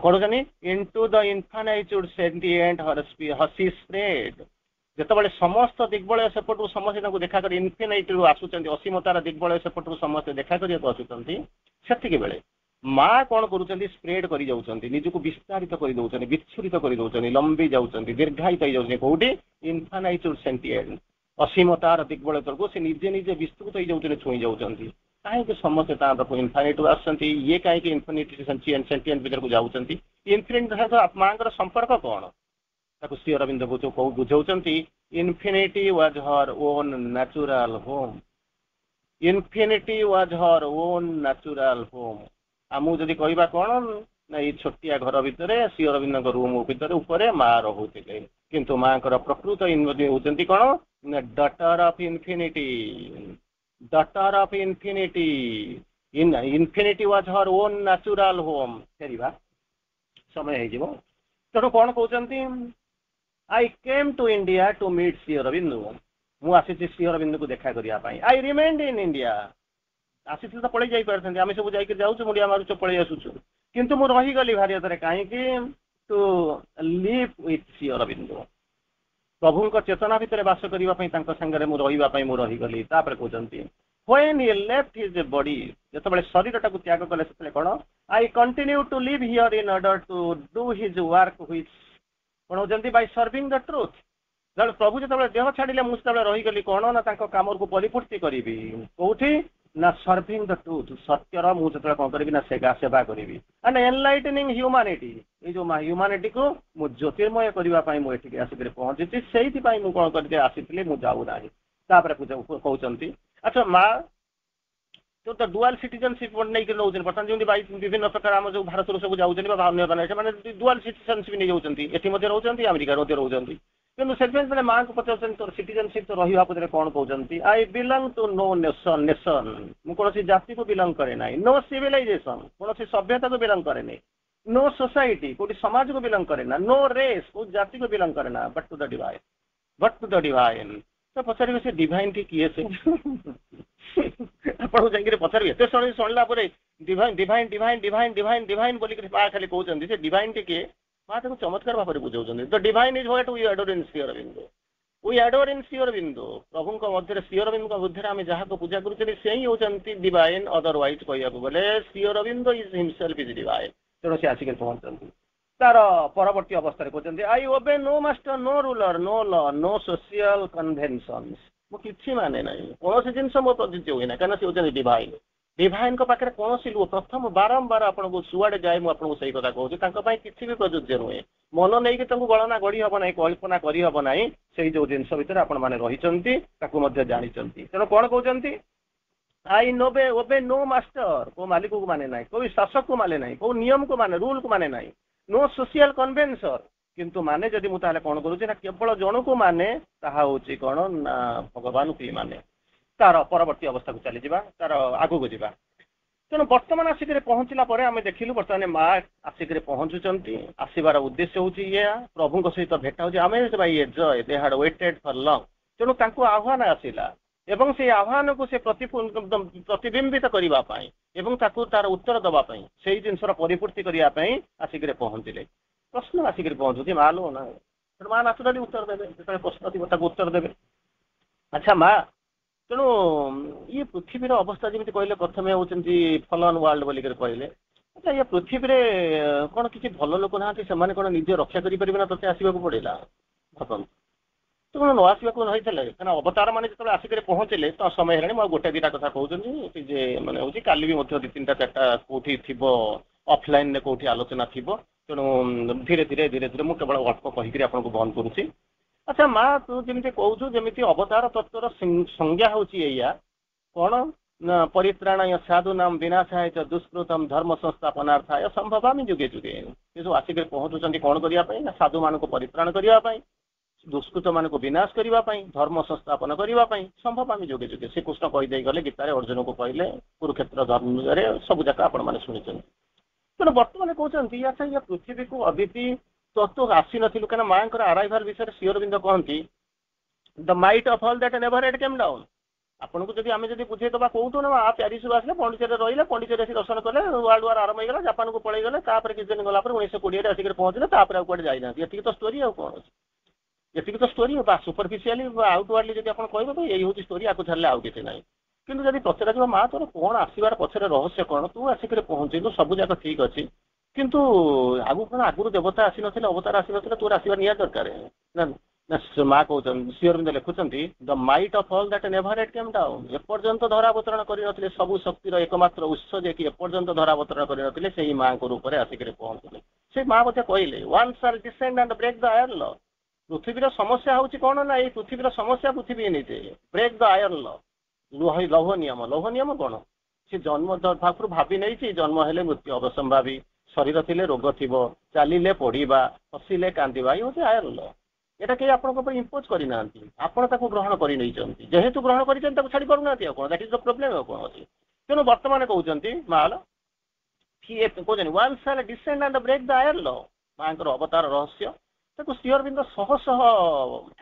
କହୁଛନ୍ତି ଇଣ୍ଟୁ ଦ ଇନଫାନାଇଚ୍ୟୁଡ ସେଣ୍ଟିଏଣ୍ଟ ହସି ସ୍ପ୍ରେଡ। ଯେତେବେଳେ ସମସ୍ତ ଦିଗ୍ବଳୟ ସେପଟକୁ ସମସ୍ତେ ତାଙ୍କୁ ଦେଖା କରି ଇନଫିନାଇଟରୁ ଆସୁଛନ୍ତି, ଅସୀମତାର ଦିଗ୍ବଳୟ ସେପଟକୁ ସମସ୍ତେ ଦେଖା କରିବାକୁ ଆସୁଛନ୍ତି, ସେତିକି ବେଳେ ମା କଣ କରୁଛନ୍ତି, ସ୍ପ୍ରେଡ କରି ଯାଉଛନ୍ତି, ନିଜକୁ ବିସ୍ତାରିତ କରି ଦଉଛନ୍ତି, ବିଚ୍ଛୁରିତ କରି ଦଉଛନ୍ତି, ଲମ୍ବି ଯାଉଛନ୍ତି, ଦୀର୍ଘାୟିତ ହେଇଯାଉଛନ୍ତି। କୋଉଠି? ଇନଫାନାଇଚ୍ୟୁଡ ସେଣ୍ଟିଏଣ୍ଟ, ଅସୀମତାର ଦିଗ୍ବଳୟ ତଳକୁ ସେ ନିଜେ ନିଜେ ବିସ୍ତୃତ ହେଇଯାଉଛନ୍ତି, ଛୁଇଁ ଯାଉଛନ୍ତି। କାହିଁକି ସମସ୍ତେ ତା ପାଖକୁ ଇନଫାନିଟରୁ ଆସୁଛନ୍ତି? ଇଏ କାହିଁକି ଇନଫିନିଟି ସେଣ୍ଟିଏଣ୍ଟ ଭିତରକୁ ଯାଉଛନ୍ତି? ଇନଫିନିଟି ସହିତ ମାଙ୍କର ସମ୍ପର୍କ କଣ? ତାକୁ ଶ୍ରୀ ଅରବିନ୍ଦ ବୁଝଉଛନ୍ତି, infinity was her own natural home. Infinity was her own natural home. ଆମକୁ ଯଦି କହିବା କଣ ନା, ଏଇ ଛୋଟିଆ ଘର ଭିତରେ ଶ୍ରୀ ଅରବିନ୍ଦଙ୍କ ରୁମ ଭିତରେ ଉପରେ ମା ରହୁଥିଲେ, କିନ୍ତୁ ମାଙ୍କର ପ୍ରକୃତ ହଉଛନ୍ତି କଣ ନା, daughter of infinity. Daughter of infinity. Infinity was her own natural home. ଫେରିବା ସମୟ ହେଇଯିବ। ତେଣୁ କଣ କହୁଛନ୍ତି? I came to India to meet Sri Aurobindo. ମୁଁ ଆସିଛି ଶ୍ରୀ ଅରବିନ୍ଦଙ୍କୁ ଦେଖା କରିବା ପାଇଁ। I remained in India. ଆସିଥିଲେ ତ ପଳେଇ ଯାଇପାରିଥାନ୍ତି, ଆମେ ସବୁ ଯାଇକି ଯାଉଛୁ, ମୁଣ୍ଡିଆ ମାରୁଛୁ, ପଳେଇ ଆସୁଛୁ, କିନ୍ତୁ ମୁଁ ରହିଗଲି ଭାରତରେ। କାହିଁକି? To live with Shri Aurobindo. ପ୍ରଭୁଙ୍କ ଚେତନା ଭିତରେ ବାସ କରିବା ପାଇଁ, ତାଙ୍କ ସାଙ୍ଗରେ ମୁଁ ରହିବା ପାଇଁ ମୁଁ ରହିଗଲି। ତାପରେ କହୁଛନ୍ତି, when he left his body, ଯେତେବେଳେ ଶରୀରଟାକୁ ତ୍ୟାଗ କଲେ, ସେତେବେଳେ କଣ? I continue to live here in order to do his work which କଣ ହଉଛନ୍ତି? ବାଇ ସର୍ଭିଂ ଦ ଟ୍ରୁଥ। ଯେତେବେଳେ ପ୍ରଭୁ ଯେତେବେଳେ ଦେହ ଛାଡ଼ିଲେ, ମୁଁ ସେତେବେଳେ ରହିଗଲି କଣ ନା, ତାଙ୍କ କାମକୁ ପରିପୂର୍ତ୍ତି କରିବି। କୋଉଠି? ନା ସର୍ଭିଂ ଦ ଟ୍ରୁଥ। ସତ୍ୟର ମୁଁ ସେତେବେଳେ କଣ କରିବି ନା, ସେବା କରିବି। And enlightening humanity. ଏଇ ଯୋଉ ହ୍ୟୁମାନିଟିକୁ ମୁଁ ଜ୍ୟୋତିର୍ମୟ କରିବା ପାଇଁ ମୁଁ ଏଠିକି ଆସିକରି ପହଞ୍ଚିଛି। ସେଇଥିପାଇଁ ମୁଁ କଣ କରିକି ଆସିଥିଲି, ମୁଁ ଯାଉନାହିଁ। ତାପରେ କହୁଛନ୍ତି, ଆଚ୍ଛା ମା ଯୋଉ ତ ଡୁଆଲ ସିଟିଜନସିପ ନେଇକି ରହୁଛନ୍ତି, ବର୍ତ୍ତମାନ ଯେମିତି ବିଭିନ୍ନ ପ୍ରକାର ଆମ ଯୋଉ ଭାରତରୁ ସବୁ ଯାଉଛନ୍ତି ବା ଅନ୍ୟ ସେମାନେ ଡୁଆଲ ସିଟିଜନସିପ ନେଇଯାଉଛନ୍ତି, ଏଠି ମଧ୍ୟ ରହୁଛନ୍ତି, ଆମେରିକାରେ ମଧ୍ୟ ରହୁଛନ୍ତି। କିନ୍ତୁ ସେଥିପାଇଁ ମାଙ୍କୁ ପଚାରୁଛନ୍ତି, ତୋର ସିଟିଜନସିପ ତ ରହିବା ପରେ କଣ କହୁଛନ୍ତି? I belong to no nation. ମୁଁ କୌଣସି ଜାତିକୁ ବିଲଙ୍ଗ କରେ ନାହିଁ। ନୋ ସିଭିଲାଇଜେସନ, କୌଣସି ସଭ୍ୟତାକୁ ବିଲଙ୍ଗ କରେ ନାହିଁ। नो सोसाइटी, କୋटी समाज को बिलंग करे ना। नो रेस, कोई जाति को बिलंग करे ना। But to the divine, but to the divine. तो पचारे से डिवाइन की किए से ଆପଣ ଯାଇକିରି ପଚାରିବେ, ଏତେ ଶୁଣିଲା ପରେ divine divine divine divine divine divine ବୋଲିକି ମା ଖାଲି କହୁଛନ୍ତି, ସେ ଡିଭାଇନ ଟି କିଏ? ମା ତାକୁ ଚମତ୍କାର ଭାବରେ ବୁଝାଉଛନ୍ତି। The divine is what we adore in Sri Aurobindo. We adore in Sri Aurobindo. ପ୍ରଭୁଙ୍କ ମଧ୍ୟରେ, ଶ୍ରୀ ଅରବିନ୍ଦଙ୍କ ମଧ୍ୟରେ ଆମେ ଯାହାକୁ ପୂଜା କରୁଛନ୍ତି, ସେ ହିଁ ହେଉଛନ୍ତି ଡିଭାଇନ। ଅଦରୱାଇଜ କହିବାକୁ ଗଲେ Sri Aurobindo is himself is divine. ତେଣୁ ସେ ଆସିକି ପହଞ୍ଚନ୍ତି। ତାର ପରବର୍ତ୍ତୀ ଅବସ୍ଥାରେ କହୁଛନ୍ତି, I obey no master, no ruler, no law, no social conventions. ମୁଁ କିଛି ମାନେ ନାହିଁ, କୌଣସି ଜିନିଷ ମୋ ପ୍ରଯୁଜ୍ୟ ହୁଏ ନାହିଁ, କାରଣ ସେ ହେଉଛନ୍ତି ଡିଭାଇନ। ଡିଭାଇନଙ୍କ ପାଖରେ କୌଣସି ପ୍ରଥମ ବାରମ୍ବାର ଆପଣଙ୍କୁ ସୁଆଡେ ଯାଏ, ମୁଁ ଆପଣଙ୍କୁ ସେଇ କଥା କହୁଛି, ତାଙ୍କ ପାଇଁ କିଛି ବି ପ୍ରଯୁଜ୍ୟ ନୁହେଁ। ମନ ନେଇକି ତାଙ୍କୁ ଗଣନା ଗଢି ହବ ନାହିଁ, କଳ୍ପନା କରିହବ ନାହିଁ। ସେଇ ଯୋଉ ଜିନିଷ ଭିତରେ ଆପଣ ମାନେ ରହିଛନ୍ତି, ତାକୁ ମଧ୍ୟ ଜାଣିଛନ୍ତି। ତେଣୁ କଣ କହୁଛନ୍ତି? ଆଇ ନୋବେ ଓବେ ନୋ ମାଷ୍ଟର, କୋଉ ମାଲିକକୁ ମାନେ ନାହିଁ, କୋଉ ଶାସକକୁ ମାନେ ନାହିଁ, କୋଉ ନିୟମକୁ ମାନେ, ରୁଲକୁ ମାନେ ନାହିଁ। नो सोशियल कन्वेंशन, किंतु माने जदि मु ताले कोन करूची ना, केवल जनकु माने, ताहा होची कोन ना भगवान की माने। तार परवर्ती अवस्था को चली जिबा, तार आगु को जिबा। तेणु वर्तमान आसिक पहुंचला पर आम देखिलु, वर्तमान माँ आसिक पहुंचुंट। आसबार उद्देश्य हूँ ये प्रभु सहित भेट हो एजय दे हाड वेटेड फॉर लॉन्ग। तेणु तांको आह्वान आसिला एवं से आह्वान को से प्रतिबिंबित करने एवं ताकू तार उत्तर दवाई से जिनसर परिपूर्ति करने आसिक पहुंचले। प्रश्न आसिक पहुंचुची माँ लो ना, माँ नाचुराली उत्तर देवे, जो प्रश्न थी उत्तर देवे। अच्छा माँ, तेणु ये पृथ्वीर अवस्था जमी कहले प्रथम होती फलन वर्ल्ड बोलिक कहले। अच्छा ये पृथ्वी कौन किसी भल लोक ना से कौन निजे रक्षा करें ना, ते आसवाक पड़ा भगवान तो कौन न आसवाक नहीं कहीं अवतार मैंने जो आसिक पहुँचले तो समय है। गोटे दुटा कथा कहते मैंने हूँ काली भी दु तीन चार्टा कौटी थी अफलाइन कौटी आलोचना थी। तेणु धीरे धीरे धीरे धीरे मुझे केवल अल्प कहीकि आपको बंद करुच्ची। अच्छा माँ, तू जमी कहूँ जमी अवतार तत्वर संज्ञा हूँ कौन न परित्राणाय साधु नाम विनाशाय च दुष्कृतम धर्म संस्थापनार्थाय संभवामि जुगे जुगे। ये सब आसिक पहुँचुंट कौन करने ना, साधु मान परित्राण करने, दुष्कृत मान विनाश करने, धर्म संस्थापन करने संभवामि जुगे जुगे। श्रीकृष्ण कहीदे गले गीतार अर्जुन को कहले, कुरुक्षेत्र धर्म सब जाक आप शुणी। तेणु बर्तमान कहते अच्छा ये पृथ्वी को अदिति तत्व आसी नथिलु कहीं माँ अराइवाल विषय श्री अरविंद कहती the might of all that never it came down. ଆପଣଙ୍କୁ ଯଦି ଆମେ ଯଦି ବୁଝେଇଦବା କୋଉଠୁ ନା ପ୍ୟାରିସରୁ ଆସିଲେ ପଣ୍ଡିଚେରୀରେ ରହିଲେ, ପଣ୍ଡିଚେରୀ ଆସି ଦର୍ଶନ କଲେ, ୱାର୍ଲଡ ୱାର ଆରମ୍ଭ ହେଇଗଲା, ଜାପାନକୁ ପଳେଇଗଲେ, ତାପରେ କିଛି ଦିନ ଗଲା ପରେ 1920ରେ ଆସିକି ପହଞ୍ଚିଲେ, ତାପରେ ଆଉ କୁଆଡେ ଯାଇନାହାନ୍ତି। ଏତିକି ତ ଷ୍ଟୋରି, ଆଉ କଣ ଅଛି? ଏତିକି ତ ଷ୍ଟୋରି। ବା ସୁପରଫିସିଆଲି ଆଉଟୱାର୍ଡଲି ଯଦି ଆପଣ କହିବେ ତ ଏଇ ହଉଛି ଷ୍ଟୋରି, ଆକୁ ଛାଡ଼ିଲେ ଆଉ କିଛି ନାହିଁ। କିନ୍ତୁ ଯଦି ପଚରାଯିବ ମା ତୋର କଣ ଆସିବାର ପଛରେ ରହସ୍ୟ କଣ, ତୁ ଆସିକରି ପହଞ୍ଚିଲୁ, ସବୁ ଯାକ ଠିକ ଅଛି, କିନ୍ତୁ ଆଗରୁ ଦେବତା ଆସିନଥିଲେ, ଅବତାର ଆସିନଥିଲେ, ତୋର ଆସିବା ନିହାତି ଦରକାର ନା। ମା କହୁଛନ୍ତି, ଶ୍ରୀ ଅରବିନ୍ଦ ଲେଖୁଛନ୍ତି, the might of all that never yet came down. ଏପର୍ଯ୍ୟନ୍ତ ଧରାବତରଣ କରିନଥିଲେ, ସବୁ ଶକ୍ତିର ଏକମାତ୍ର ଉତ୍ସ ଯେ କି ଏପର୍ଯ୍ୟନ୍ତ ଧରାବତରଣ କରିନଥିଲେ, ସେଇ ମାଙ୍କ ରୂପରେ ଆସିକରି ପହଞ୍ଚିଲେ। ସେ ମା ମଧ୍ୟ କହିଲେ, one shall descend and break the iron law. ପୃଥିବୀର ସମସ୍ୟା ହଉଛି କଣ ନା, ଏଇ ପୃଥିବୀର ସମସ୍ୟା ପୃଥିବୀ ନିଜେ। ବ୍ରେକ୍ ଦ ଆୟର୍ନ ଲ, ଲୌହ ନିୟମ। ଲୌହ ନିୟମ କଣ? ସେ ଜନ୍ମ ପାଖରୁ ଭାବି ନେଇଛି, ଜନ୍ମ ହେଲେ ମୃତ୍ୟୁ ଅବସମ୍ଭାବୀ, ଶରୀର ଥିଲେ ରୋଗ ଥିବ, ଚାଲିଲେ ପଢିବା, ହସିଲେ କାନ୍ଦିବା, ଏଇ ହଉଛି ଆୟର୍ନ ଲ। এটা କେହି ଆପଣଙ୍କ ଉପରେ ଇମ୍ପୋଜ କରିନାହାନ୍ତି, ଆପଣ ତାକୁ ଗ୍ରହଣ କରି ନେଇଛନ୍ତି। ଯେହେତୁ ଗ୍ରହଣ କରିଛନ୍ତି ତାକୁ ଛାଡ଼ି ପାରୁନାହାନ୍ତି, ଆଉ କଣ? ଦ୍ୟାଟ୍ ଇଜ ଦ ପ୍ରୋବ୍ଲେମ, ଆଉ କଣ ଅଛି? ତେଣୁ ବର୍ତ୍ତମାନ କହୁଛନ୍ତି ମାଲ କହୁଛନ୍ତି one shall descend and break the iron law. ମାଙ୍କର ଅବତାର ରହସ୍ୟ ତାକୁ ଶ୍ରୀ ଅରବିନ୍ଦ ଶହ ଶହ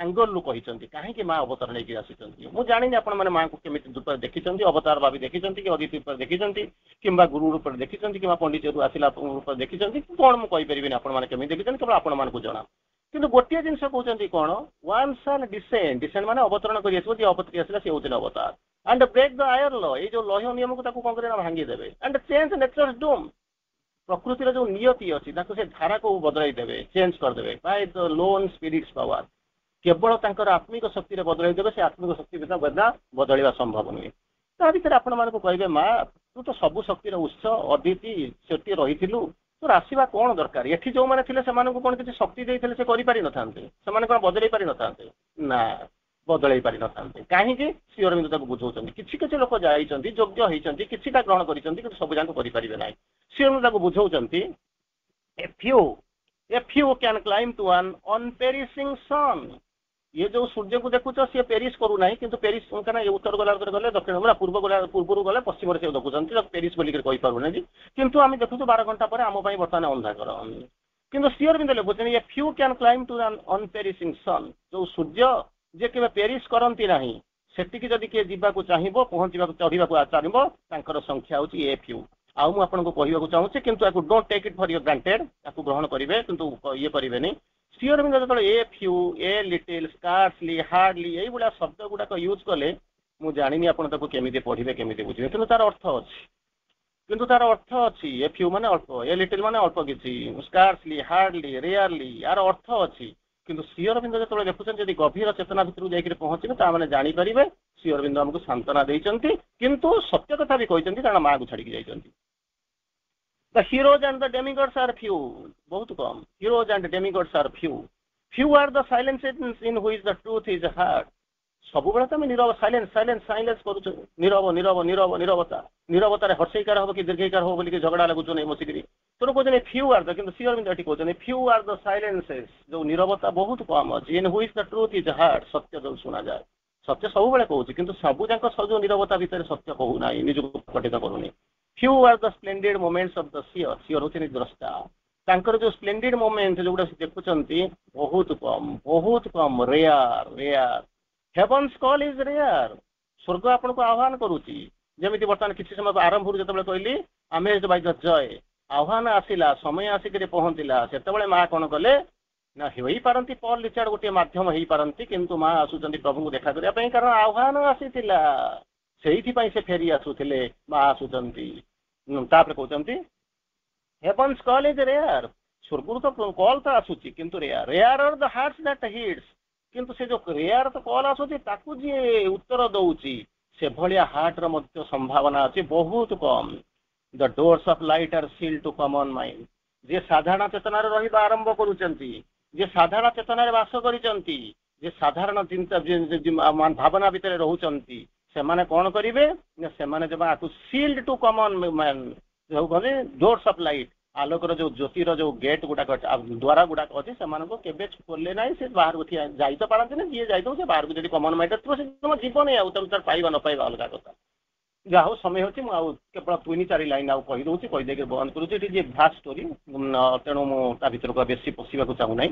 ଆଙ୍ଗଲରୁ କହିଛନ୍ତି, କାହିଁକି ମା ଅବତାର ନେଇକି ଆସିଛନ୍ତି। ମୁଁ ଜାଣିନି ଆପଣମାନେ ମାଙ୍କୁ କେମିତି ରୂପରେ ଦେଖିଛନ୍ତି, ଅବତାର ଭାବି ଦେଖିଛନ୍ତି କି ଅଦିତି ରୂପରେ ଦେଖିଛନ୍ତି, କିମ୍ବା ଗୁରୁ ରୂପରେ ଦେଖିଛନ୍ତି, କିମ୍ବା ପଣ୍ଡିତରୁ ଆସିଲା ରୂପରେ ଦେଖିଛନ୍ତି, କଣ ମୁଁ କହିପାରିବିନି ଆପଣମାନେ କେମିତି ଦେଖିଛନ୍ତି, କେବଳ ଆପଣମାନଙ୍କୁ ଜଣା। କିନ୍ତୁ ଗୋଟିଏ ଜିନିଷ କହୁଛନ୍ତି କଣ, ୱାନ୍ ସାଲ୍ ଡିସେଣ୍ଡ। ଡିସେଣ୍ଡ ମାନେ ଅବତରଣ କରି ଆସିବ, ଯିଏ ଅବତରି ଆସିଲା ସେ ହଉଛନ୍ତି ଅବତାର। ଆଣ୍ଡ ବ୍ରେକ୍ ଦ ଆୟର୍ନ ଲ, ଏଇ ଯୋଉ ଲୌହ ନିୟମକୁ ତାକୁ କଣ କରିବେ ନା ଭାଙ୍ଗିଦେବେ। ଆଣ୍ଡ ଚେଞ୍ଜ ନେଚର୍ସ ଡୁମ୍, ପ୍ରକୃତିର ଯୋଉ ନିୟତି ଅଛି ତାକୁ ସେ ଧାରାକୁ ବଦଳାଇ ଦେବେ, ଚେଞ୍ଜ କରିଦେବେ। ବାଇ ଦ ଲୋନ୍ ସ୍ପିରିଟ୍ସ ପାୱାର, କେବଳ ତାଙ୍କର ଆତ୍ମିକ ଶକ୍ତିରେ ବଦଳାଇ ଦେବେ। ସେ ଆତ୍ମିକ ଶକ୍ତି ବିନା ବଦଳିବା ସମ୍ଭବ ନୁହେଁ। ତା ଭିତରେ ଆପଣମାନଙ୍କୁ କହିବେ, ମା ତୁ ତ ସବୁ ଶକ୍ତିର ଉତ୍ସ, ଅଦିତି ସେଠି ରହିଥିଲୁ, ତୋର ଆସିବା କଣ ଦରକାର? ଏଠି ଯୋଉମାନେ ଥିଲେ ସେମାନଙ୍କୁ କଣ କିଛି ଶକ୍ତି ଦେଇଥିଲେ ସେ କରିପାରିନଥାନ୍ତେ? ସେମାନେ କଣ ବଦଳେଇ ପାରିନଥାନ୍ତେ? ନା, ବଦଳେଇ ପାରିନଥାନ୍ତେ। କାହିଁକି? ଶ୍ରୀ ଅରବିନ୍ଦ ତାକୁ ବୁଝାଉଛନ୍ତି। କିଛି କିଛି ଲୋକ ଯାଇଛନ୍ତି, ଯୋଗ୍ୟ ହେଇଛନ୍ତି, କିଛିଟା ଗ୍ରହଣ କରିଛନ୍ତି, କିନ୍ତୁ ସବୁ ଯାକ କରିପାରିବେ ନାହିଁ। ଶ୍ରୀ ଅରବିନ୍ଦ ତାକୁ ବୁଝାଉଛନ୍ତି, a few can climb to an unperishing ସନ୍। ये जो सूर्य को देखुच सी पेरिस करूना, किंतु पेरिस कहीं उत्तर गोलार्ध गले दक्षिण गला पूर्व गले पश्चिम से देखुं पेरिस बोलिक कहीपरूना, किंतु आम देखु 12 घंटा पर आम बर्तमान अंधाकर। किंतु श्री अरविंद लिखुं a few can climb to an unperishing sun. जो सूर्य जे के पेरिस करती ना, सेटिकी जदि किए जावाक चाहिए, पहुंचा चढ़ा चाहब, संख्या हूँ ए फ्यू। आउ मु आपको कहवाक चाहूँगी, किंतु don't take it for your granted, ग्रहण करेंगे किंतु ये करेंगे। श्री अरविंद जो a few, a little, scarcely, hardly यही भाया शब्द गुड़ाक यूज कले, मुझे जानी आपको केमी पढ़े केमी बुझे, कि तार अर्थ अच्छी, किंतु तार अर्थ अच्छी। ए फ्यू माने अल्प, ए लिटिल माने अल्प किसी, स्कार्सली, हार्डली, रेयरली, यार अर्थ अच्छी। किंतु श्री अरविंद जो देखुं जब गभीर चेतना भितर जाकर पहुंचे ताने जानीपारे श्री अरविंद आमको सांत्वना देते, किंतु सत्य कथा भी कहते कारण माँ को छाड़ी जाइए। The heroes and the demigods are few, बहुत कम। Heroes and demigods are few. Few are the silences in which the truth is heard. सब बेले तुम नीरव, साइलेंस साइलेंस साइलेंस करूछ, नीरव नीरव नीरव नीरवता, नीरवतार हर्षईकार हम कि दीर्घईकार हम बोलिक झगड़ा लगुच नहीं बसिकी। तेणु कहते फ्यू आर द, किंतु श्री अरविंद एटी कहते फ्यू आर द साइलेंसेस, जो नीरवता बहुत कम अच्छी, in which the truth is heard, सत्य जो सुना जाए। सत्य सब बेले कहूँ, किंतु सबू जाक जो नीरवता भितर सत्य कहूना, निजक प्रकटित करूनी। Few are the splendid moments of the seer, seer होती द्रष्टा। तांकर जो स्प्लेंडेड मोमेंट जो देखुंती बहुत कम, rare rare. Heaven's call is rare, स्वर्ग आपन को आह्वान करुच्ची। जमी बर्तमान किसी समय आरंभ जो कहली अमेज्ड बाय द जॉय, आह्वान आसला, समय आसिक पहुंचला, से माँ कौन कले ना हो पारती पॉल रिचार्ड गोटे मध्यम हो पारती, किंतु माँ आसुच्च प्रभु को देखा करने, कारण आह्वान आसीला, से फेरी आसुले, माँ आसुच्च। तापर कहते हेवन्स कॉल इज रेयर, स्वर्ग तो कॉल तो आसूची, किंतु rare rare are the hearts that hits. किंतु से जो रेयर तो कॉल आसूची ताकू जी उत्तर दौची, से भलिया हार्ट रो मध्य संभावना अच्छी बहुत कम। The doors of light are sealed to common mind. जे साधारण चेतना रहिबा आरंभ करूचंती, जे साधारण चेतना वास करिचंती, जे साधारण चिंता भावना भितर रहउचंती, सेमाने कौन करेंगे ना, सेमाने जब आपको सील्ड टू कॉमन मैन, जो कहते डोर्स ऑफ लाइट, आलोकर जो ज्योतिर जो गेट गुड़ाक द्वारा गुड़ाक अच्छे से खोले ना, से बाहर को जाई तो पारती ना, जी जाइए से बाहर को जब कॉमन माइंड थो से जीव नहीं आउ तार पाइबा न पाइबा अलग कथा। जहाँ समय होती केवल 3-4 लाइन आउ कहीदे कहीदे बंद करुच्ची, भास्ट स्टोरी, तेणु मुझे भर को बेसी पशिया चाहूना।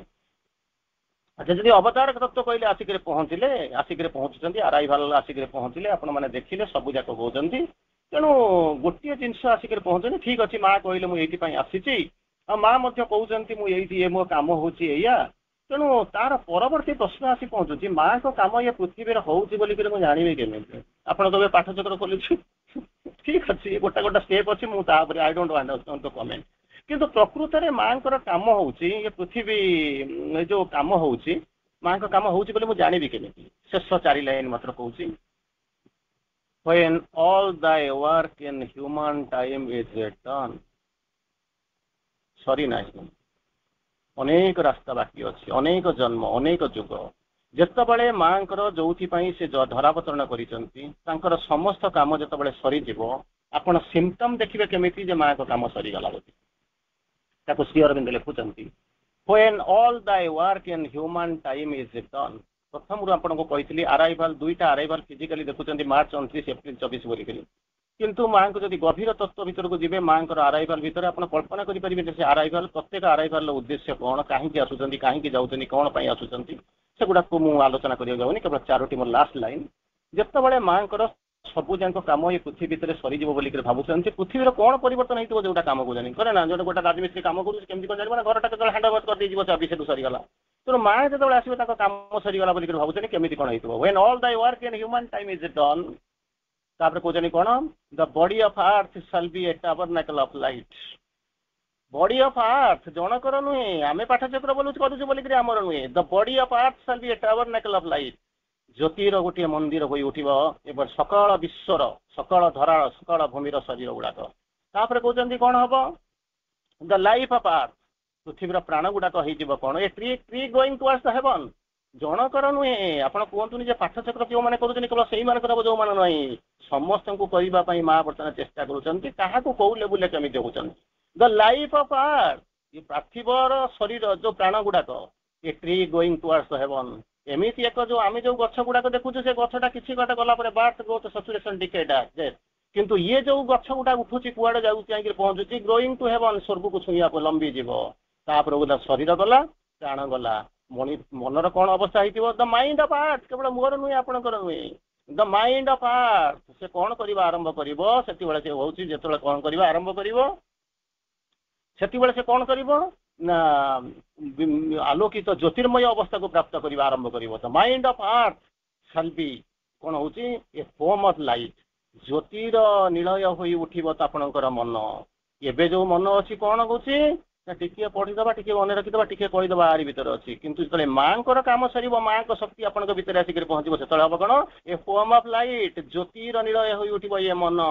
अच्छा जदि अवतार तत्व कहले आसिक पहुँचले आसिक पहुँचुंट अराइभाल आसिक पहुँचले आपण मैंने देखिले सब जाक कहते तेणु गोटे जिनस आसिक पहुँचनी ठीक अच्छे माँ कहले मुझे आसी माँ कहते मुझे मो कम हूँ तेणु तार परवर्ती प्रश्न आसी पहुँचुची माँ को कम ये पृथ्वी होगी मुझे जानवी केमी आपड़ कहे पाठचक्र खोलु ठीक अच्छे गोटा गोटा स्टेप अच्छी मुझे I don't understand to comment किंतु प्रकृत में माँ कम होची ये पृथ्वी जो कम होची माँ का कम होची बोले मुझे जानवी केमी शेष 4 लाइन मात्र कहूँ when all thy work in human time is done सरी ना अनेक रास्ता बाकी अच्छी अनेक जन्म अनेक जुग जितेबाला माँ जो से धरावतरण कर समस्त कम जिते सरीज आपण सिम्पटम देखिए केमी माँ को कम सरीगला बोली Shri Arvind लिखुंट when all thy work in human time is done प्रथम आपको कही अराइवाल 2टा अराइवाल फिजिकाली देखुं मार्च 29 एप्रिल 24 बोलिक किंतु माँ को जब गभीर तत्व भर को जी माँ अराइवाल भितर आप कल्पना करेंगे से अराइवाल प्रत्येक अराइवाल उद्देश्य कौन कहीं आसुँच कहीं जाऊँच कौन आसुँच से गुड़ा को मुझे आलोचना करा जाऊनी केवल 4टी मोर लास्ट लाइन जितेबाला माँ सबू जाक कम ये पृथ्वी भितर सरीज बोल भावुँ पृथ्वीर कौन परिवर्तन होता जो कम को जानी करे ना जो गोटे राजमिस्त्री कम करेंगे कौन जाना घरटा के हैंड ओवर कर चाबी से सरीगला तेणु माँ जो आसवे कम सरीगला बोल भावुँ केमी कौन हो when all the work in human time is done तापर कहते कौन the body of earth shall be a tabernacle of light body of earth जनकर नुहे आम पाठचक्र बोलूँ करूँ बोलिक आमर नुहे the body of earth shall be a tabernacle of light ज्योतिर गोटे मंदिर हो उठब सकल विश्वर सकल धरा सकल भूमिर शरीर गुड़ाक तापर कहते कौन हम द लाइफ ऑफ अर्थ पृथ्वीर प्राण गुड़ाक हो कौन a tree tree going towards the heaven जनकर नुहे आप कहतुनि पाठचक्र क्यों मैंने करुँच केवल से जो मैंने नहीं समस्त को करने माँ बर्तमान चेष्टा करा कौ लेवल केमी देखुं द लाइफ ऑफ अर्थ ये पार्थिवर शरीर जो प्राण गुड़ाक a tree going towards the heaven एमती एक जो आम जो गछ गुड़ाक देखुँ से गछटा किसी बाटे गला बार्थ ग्रोथ सैचुरेशन डिकेड किंतु ये जो गछ गुड़ा उठुची कुआड़े जाऊँ पहुँचुची ग्रोइंग टू हेवन स्वर्ग को छुईया लंबी जीव तापर शरीर गला प्राण गला मनर कौन अवस्था हो द माइंड ऑफ आर्ट केवल मोर नुहे आपणकर नुहे द माइंड ऑफ आर्ट से कौन करवा आरंभ कर से हूँ जो कौन करवा आरंभ कर से कौन कर आलोकित ज्योतिर्मय अवस्था को प्राप्त करने आरंभ कर द माइंड ऑफ आर्थ शैल बी कौन हो ए फोम ऑफ लाइट ज्योतिर निलय हो उठब आपणकर मन एवं जो मन अच्छी कौन हो टिके पढ़ीदबा टिके मन रखीदबा टिके कहीदबा आरी भीतर अच्छी किंतु जो माँ कम सर माँ को शक्ति आपण भीतर आसिक पहुँच से हम कौन ए फोम ऑफ लाइट ज्योतिर निलय हो उठब ये मन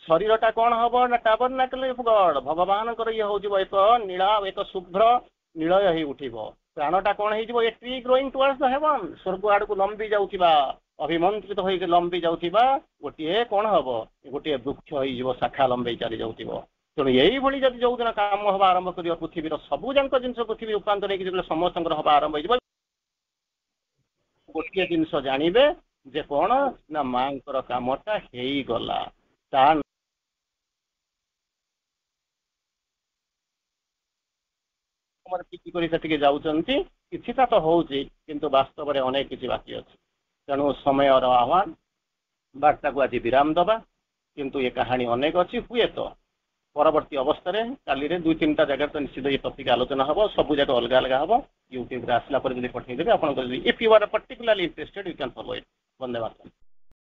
शरीरटा कौन हम ना टैबरनेकल ऑफ गॉड भगवान ये हूँ एक नीला एक शुभ्र निलय हो उठब प्राणटा कौन हो tree growing towards the haven स्वर्ग आड़ को लंबी जाऊा अभिमंत्रित हो लंबी जाऊा गोटे कौन हम गोटे वृक्ष हो शाखा लंबी चली जाऊब तेणु यही जब जो दिन कम हवा आरंभ कर पृथ्वीर सबू जाक जिन पृथ्वी रूपांतर हो समस्त हवा आरंभ हो गोटे जिनस जानवे जे कौन ना माँ कमटा हो गला जाऊँगी किसीटा तो हूँ किंतु वास्तव में अनेक किसी बाकी अच्छे तेणु समय आह्वान वार्ता को आज विराम दबा किंतु ये कहानी अनेक अच्छी हुए तो परवर्ती अवस्था काली 2-3टा जगह तो निश्चित ये टॉपिक आलोचना हम सब जगह अलग अलग हम यूट्यूब आसला पठेदेवी आप if you are particularly interested you can follow it. वंदे मातरम।